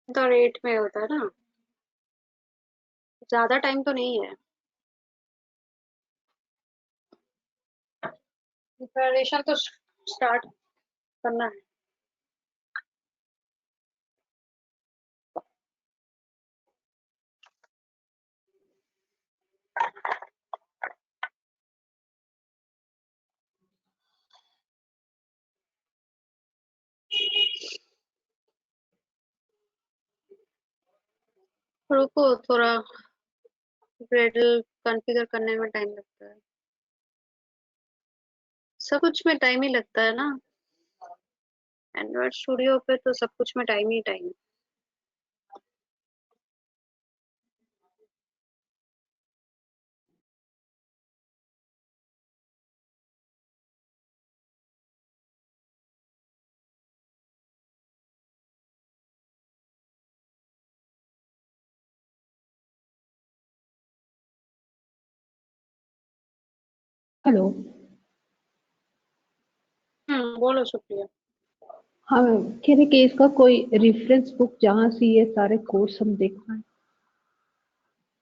तो 8 में होता है ना, ज्यादा टाइम तो नहीं है। प्रिपरेशन तो स्टार्ट करना है। रुको थोड़ा, ग्रेडल कॉन्फ़िगर करने में टाइम लगता है, सब कुछ में टाइम ही लगता है ना। एंड्रॉइड स्टूडियो पे तो सब कुछ में टाइम ही टाइम। हेलो। बोलो सुप्रिया। हाँ मैम, कह रहे कि इसका कोई रेफरेंस बुक जहाँ से ये सारे कोर्स हम देख पाए।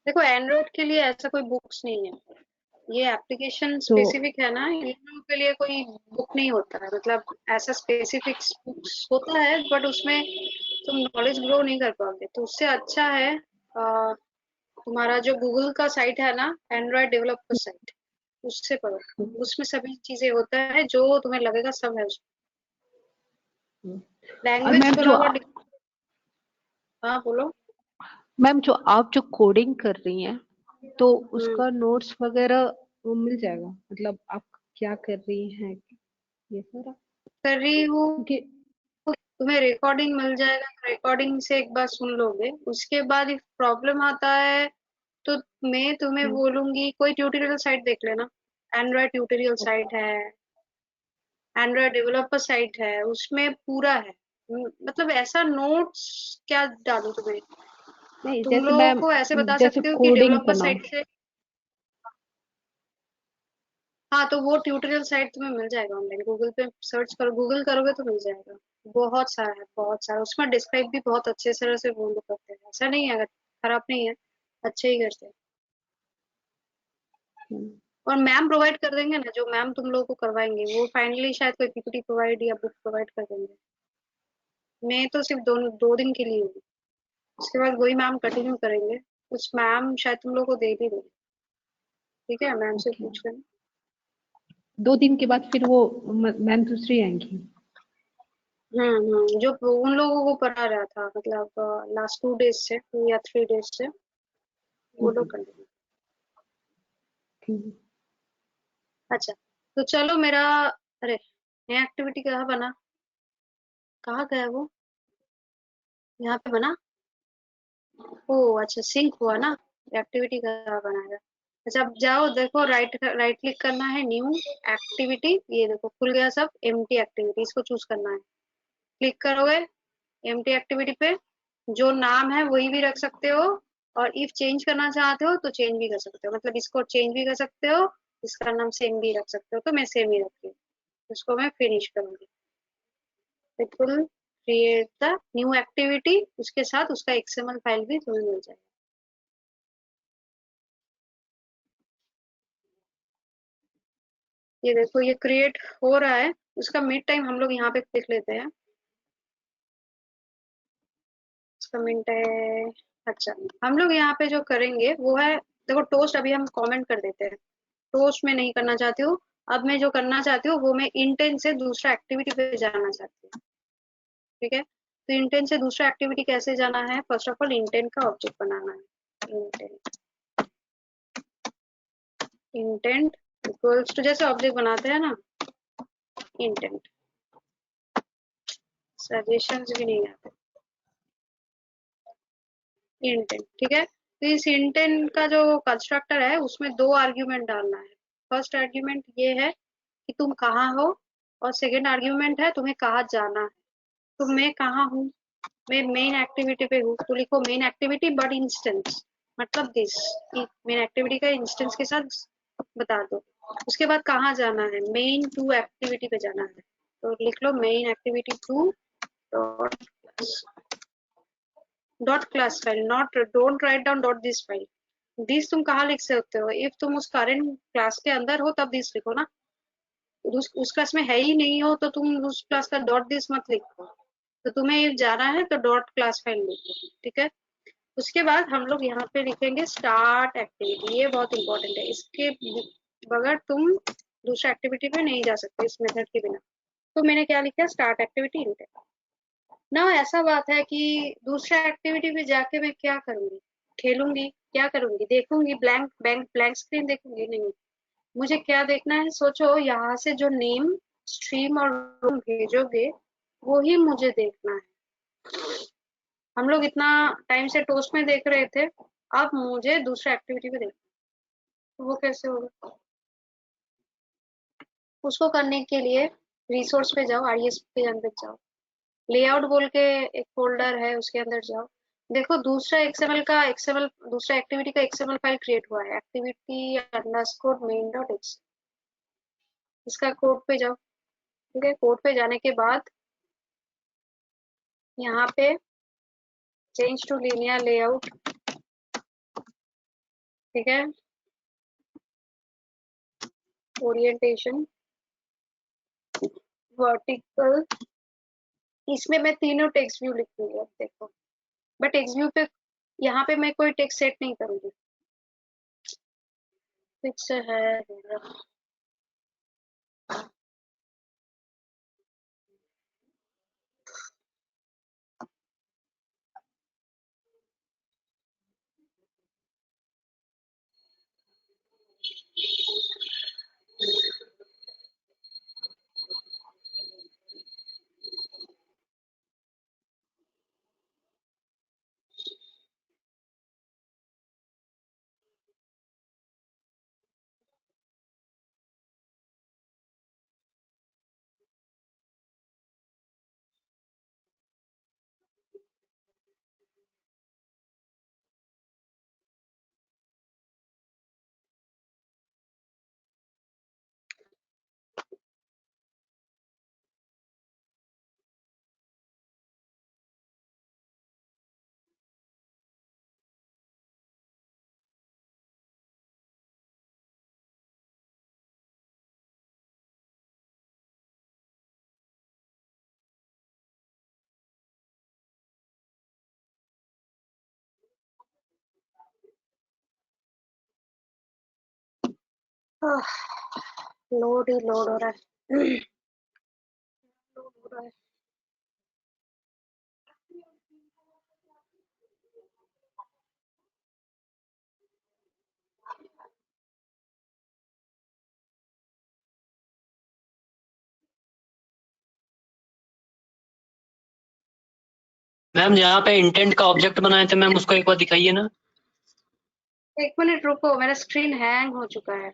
देखो एंड्रॉइड के लिए ऐसा कोई बुक्स नहीं है, ये एप्लीकेशन तो स्पेसिफिक है ना, इन लोगों के लिए कोई बुक नहीं होता है। मतलब ऐसा स्पेसिफिक बुक्स होता है बट उसमें तुम नॉलेज ग्रो नहीं कर पाओगे। तो उससे अच्छा है तुम्हारा जो गूगल का साइट है ना, एंड्रॉइड डेवलपर साइट, उससे पढ़ो। उसमें सभी चीजें होता है जो तुम्हें लगेगा, सब है उसमें। और लैंग्वेज मैम के जो अलावा हाँ बोलो। मैम जो आप जो कोडिंग कर रही हैं तो हम्म उसका नोट्स वगैरह वो मिल जाएगा, मतलब आप क्या कर रही हैं, ये सारा। कर रही हूँ, क्योंकि तुम्हें रिकॉर्डिंग मिल जाएगा, रिकॉर्डिंग से एक बार सुन लोगे। उसके बाद if प्रॉब्लम आता है तो मैं तुम्हें बोलूंगी कोई ट्यूटोरियल साइट देख लेना। एंड्रॉयड ट्यूटोरियल साइट है, एंड्रॉयड डेवलपर साइट है, उसमें पूरा है। मतलब ऐसा नोट्स क्या डालूं तुम्हें, नहीं, तुम जैसे लोगों मैम, को ऐसे बता जैसे सकती हो कि कोडिंग डेवलपर करना। साइट से। हाँ, तो वो ट्यूटोरियल साइट तुम्हें मिल जाएगा ऑनलाइन, गूगल पे सर्च करो, गूगल करोगे तो मिल जाएगा। बहुत सारा है, बहुत सारा। उसमें डिस्क्राइब भी बहुत अच्छे तरह से वो लोग करते हैं, ऐसा नहीं है, अगर खराब नहीं है, अच्छे ही करते हैं। और मैम प्रोवाइड कर देंगे ना, जो मैम तुम लोगों को करवाएंगे वो फाइनली शायद कोई पीपीटी प्रोवाइड या बुक प्रोवाइड कर देंगे। मैं तो सिर्फ 2 दिन के लिए हूँ, उसके बाद वही मैम कंटिन्यू करेंगे। उस मैम शायद तुम लोग को दे भी दें, ठीक है, मैम से ओके। पूछ लेना। 2 दिन के बाद फिर वो मैम दूसरी आएंगी। जो उन लोगों को पढ़ा रहा था, मतलब लास्ट 2 डेज से या 3 डेज से वो लोग कंटिन्यू। अच्छा, तो चलो मेरा, अरे नया एक्टिविटी कहाँ बना, कहाँ गया वो, यहाँ पे बना। ओ अच्छा, सिंक हुआ ना, एक्टिविटी कहाँ बनाएगा। अच्छा, अब जाओ देखो, राइट राइट क्लिक करना है, न्यू एक्टिविटी, ये देखो खुल गया सब, एम्प्टी एक्टिविटी, इसको चूज करना है। क्लिक करोगे एम्प्टी एक्टिविटी पे, जो नाम है वही भी रख सकते हो, और इफ चेंज करना चाहते हो तो चेंज भी कर सकते हो, मतलब इसको चेंज भी कर सकते हो, इसका नाम सेम भी रख सकते हो, तो मैं सेम ही रखती हूँ। इसको मैं फिनिश करूंगी। It will create the new activity, उसके साथ उसका एक्सएमएल फाइल भी तुम्हें मिल जाएगा। ये देखो ये क्रिएट हो रहा है, उसका मिड टाइम हम लोग यहाँ पे देख लेते हैं। इसका मिड है, अच्छा, हम लोग यहाँ पे जो करेंगे वो है, देखो टोस्ट अभी हम कमेंट कर देते हैं, टोस्ट में नहीं करना चाहती हूँ। अब मैं जो करना चाहती हूँ वो मैं इंटेंट से दूसरा एक्टिविटी पे जाना चाहती हूँ, ठीक है। तो इंटेंट से दूसरा एक्टिविटी कैसे जाना है, फर्स्ट ऑफ ऑल इंटेंट का ऑब्जेक्ट बनाना है। इंटेंट इक्वल्स टू, जैसे ऑब्जेक्ट बनाते हैं ना, इंटेंट, सजेशंस भी नहीं आते, इंटेंट, ठीक है। तो इस इंटेंट का जो कंस्ट्रक्टर है उसमें 2 आर्ग्यूमेंट डालना है। फर्स्ट आर्ग्यूमेंट ये है कि तुम कहाँ हो, और सेकेंड आर्ग्यूमेंट है तुम्हें कहाँ जाना है। तो मैं कहाँ हूँ, मैं मेन एक्टिविटी पे हूँ, तो लिखो मेन एक्टिविटी बट इंस्टेंस, मतलब दिस, मेन एक्टिविटी का इंस्टेंस के साथ बता दो। उसके बाद कहाँ जाना है, मेन टू एक्टिविटी पे जाना है, तो लिख लो main activity two dot class file, not, don't write down dot this file. This तुम कहाँ लिख सकते हो, इफ तुम उस करंट क्लास के अंदर हो तब दिस लिखो ना, उस क्लास में है ही नहीं हो तो तुम उस क्लास का डॉट दिस मत लिखो। तो तुम्हें जाना है तो डॉट क्लास फाइल लिखो, ठीक है। उसके बाद हम लोग यहाँ पे लिखेंगे स्टार्ट एक्टिविटी, ये बहुत इंपॉर्टेंट है, इसके बगैर तुम दूसरा एक्टिविटी पे नहीं जा सकते इस मेथड के बिना। तो मैंने क्या लिखा, स्टार्ट एक्टिविटी इंटेंट ना। ऐसा बात है कि दूसरा एक्टिविटी पे जाके मैं क्या करूंगी, खेलूंगी, क्या करूंगी, देखूंगी ब्लैंक ब्लैंक ब्लैंक स्क्रीन देखूंगी, नहीं। मुझे क्या देखना है, सोचो, यहाँ से जो नेम, स्ट्रीम और रूम भेजोगे वो ही मुझे देखना है। हम लोग इतना टाइम से टोस्ट में देख रहे थे, अब मुझे दूसरा एक्टिविटी पे देखना है, तो वो कैसे होगा। उसको करने के लिए रिसोर्स पे जाओ, आरईएस पे अंदर जाओ, लेआउट बोल के एक फोल्डर है, उसके अंदर जाओ। देखो दूसरा एक्सएमएल दूसरा एक्टिविटी का एक्सएमएल फाइल क्रिएट हुआ है, activity underscore main dot x, इसका कोड पे जाओ, ठीक है। कोड पे जाने के बाद यहाँ पे चेंज टू लीनियर लेआउट, ठीक है, ओरिएंटेशन वर्टिकल, इसमें मैं तीनों टेक्स्ट व्यू लिख दूंगी। अब देखो, बट टेक्स्ट व्यू पे यहाँ पे मैं कोई टेक्स्ट सेट नहीं करूंगी, फिक्स है। लोड ही लोड हो रहा है। लोड हो रहा है। मैम यहाँ पे इंटेंट का ऑब्जेक्ट बनाए थे मैम, उसको एक बार दिखाइए ना। एक मिनट रुको, मेरा स्क्रीन हैंग हो चुका है।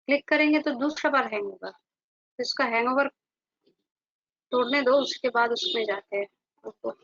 क्लिक करेंगे तो दूसरा बार हैंग होगा, तो इसका हैंगओवर तोड़ने दो, उसके बाद उसमें जाते हैं। रुको।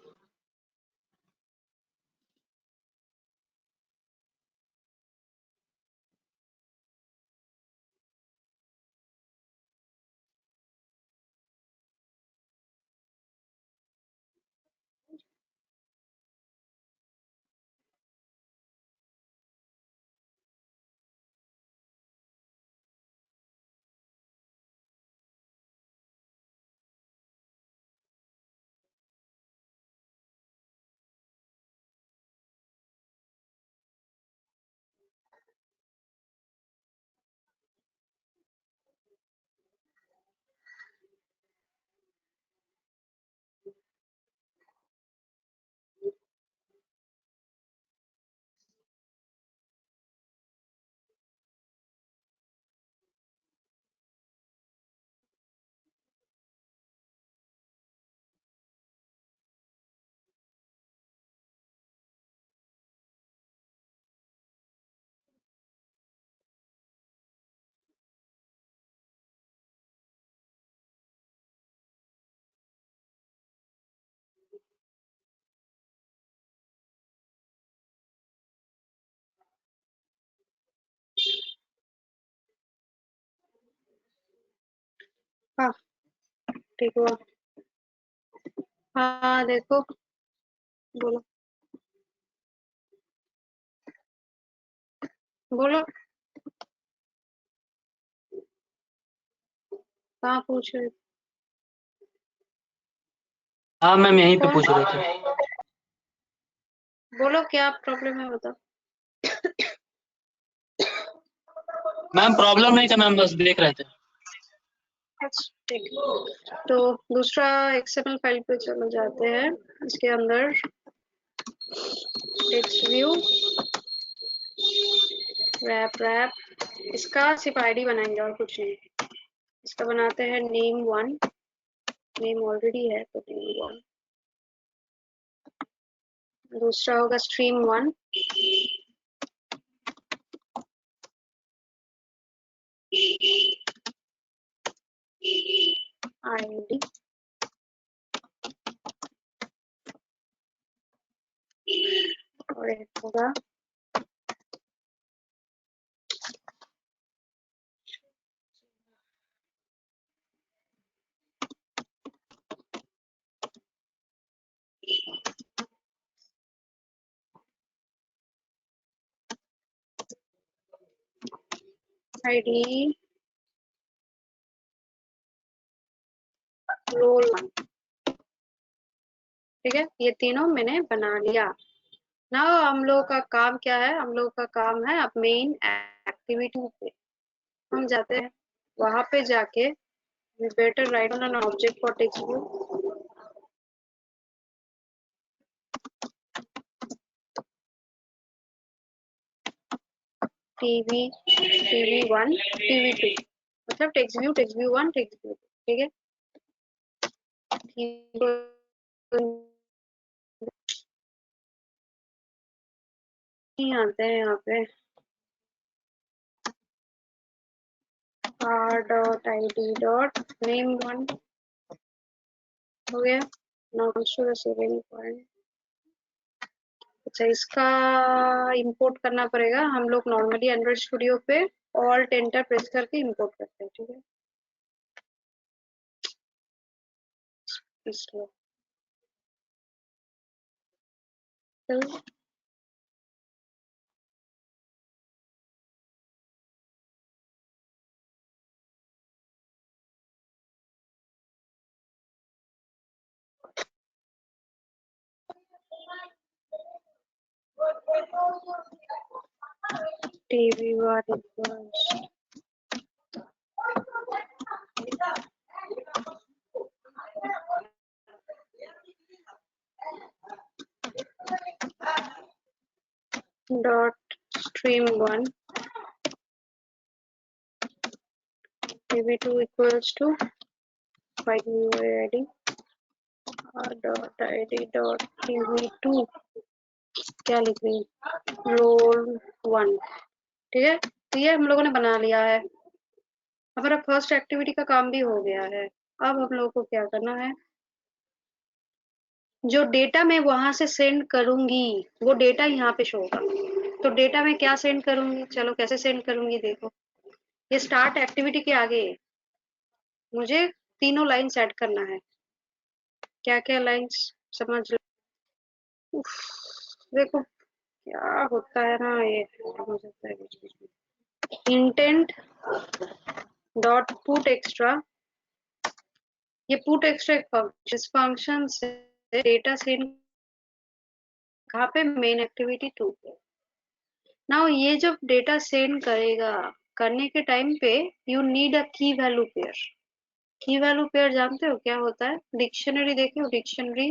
हाँ ठीक हुआ। हाँ देखो, बोलो बोलो, कहाँ पूछ रहे? हाँ मैम यहीं पे कौन? पूछ रहे थे। बोलो क्या प्रॉब्लम है, बताओ। मैम प्रॉब्लम नहीं था मैम, बस देख रहे थे। अच्छा ठीक है। तो दूसरा एक्सएमएल फाइल पे चलो जाते हैं। इसके अंदर टेक्स्ट व्यू, रैप, इसका सिर्फ आईडी बनाएंगे और कुछ नहीं। इसका बनाते हैं नेम 1, नेम ऑलरेडी है तो नेम 1। दूसरा होगा स्ट्रीम 1, आईडी, और एक होगा आईडी रोल 1। ठीक है, ये तीनों मैंने बना लिया ना। हम लोगों का काम क्या है? हम लोगों का काम है अब मेन एक्टिविटी पे हम जाते हैं। वहां पे जाके we better write on an object for text view. tv1 tv2, मतलब text view 1 text view 2। ठीक है, नहीं आते हैं यहाँ पे। r.id.name1 हो गया। now comes to the saving point। अच्छा, इसका इंपोर्ट करना पड़ेगा। हम लोग नॉर्मली एंड्रॉइड स्टूडियो पे ऑल्ट एंटर प्रेस करके इंपोर्ट करते हैं। ठीक है, इसलिए तो tv1 dot stream1 db2 equals to find UID dot id dot db2 क्या लिख रही roll1। ठीक है, तो ये हम लोगों ने बना लिया है। हमारा फर्स्ट एक्टिविटी का काम भी हो गया है। अब हम लोगों को क्या करना है, जो डेटा मैं वहां से सेंड करूंगी वो डेटा यहाँ पे शो होगा। तो डेटा मैं क्या सेंड करूंगी, चलो कैसे सेंड करूंगी देखो। ये स्टार्ट एक्टिविटी के आगे मुझे तीनों लाइन सेट करना है। क्या क्या लाइंस समझ लो। उफ, देखो क्या होता है ना, ये हो जाता है बीच बीच में। इंटेंट डॉट पुट एक्स्ट्रा, ये पुट एक्स्ट्रा एक फंक्शन से डेटा सेंड कहाँ पे, मेन एक्टिविटी 2 पे। नाउ ये जब डेटा सेंड करेगा, करने के टाइम पे यू नीड अ की वैल्यू पेयर। की वैल्यू पेयर जानते हो क्या होता है? डिक्शनरी देखे हो, डिक्शनरी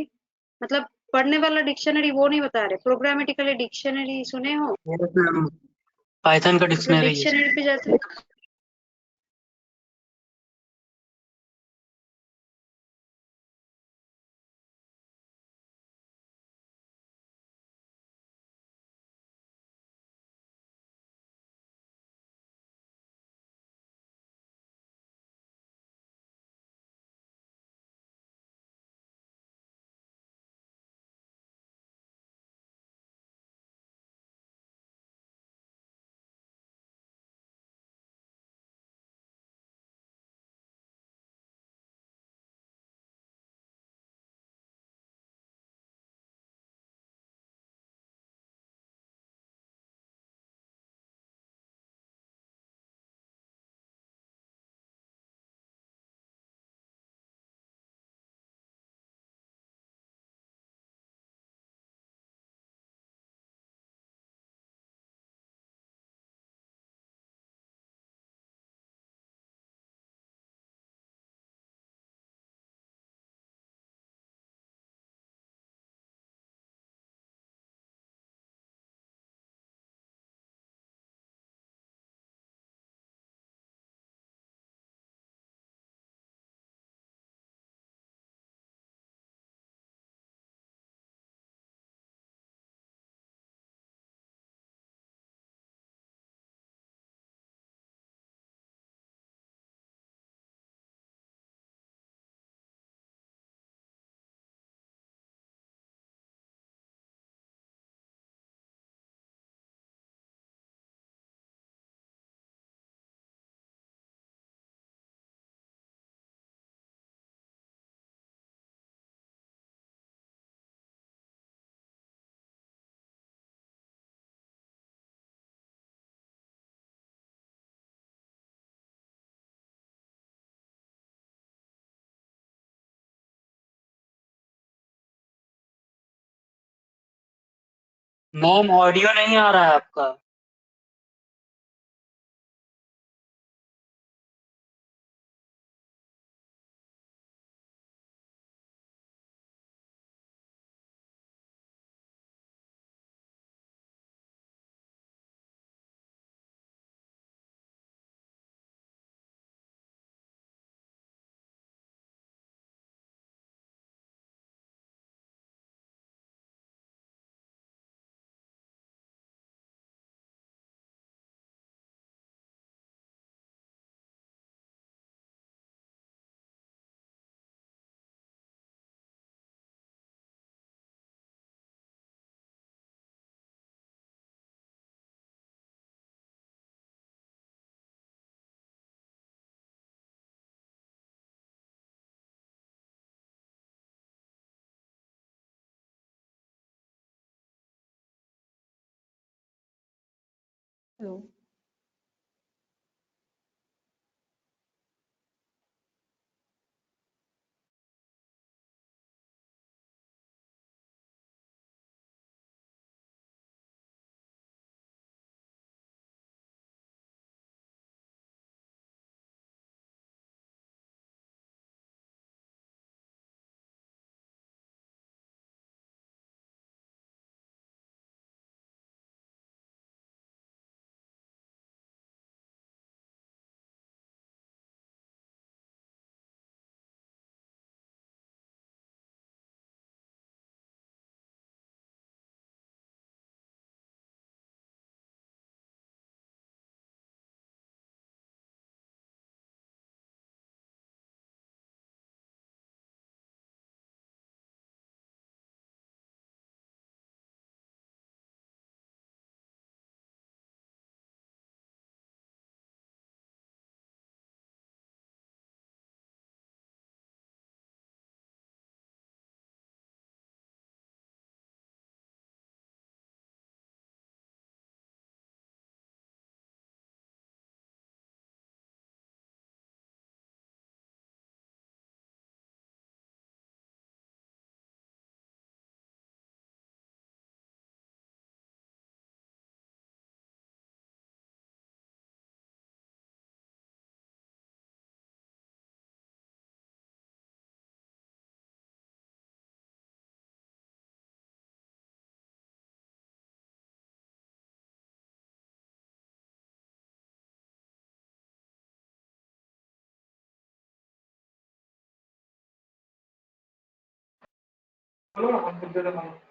मतलब पढ़ने वाला डिक्शनरी वो नहीं बता रहे, प्रोग्रामेटिकली डिक्शनरी सुने हो? पाइथन का मतलब डिक्शनरी है। डिक्शनरी पे जाते मैम ऑडियो नहीं आ रहा है आपका। हेलो। है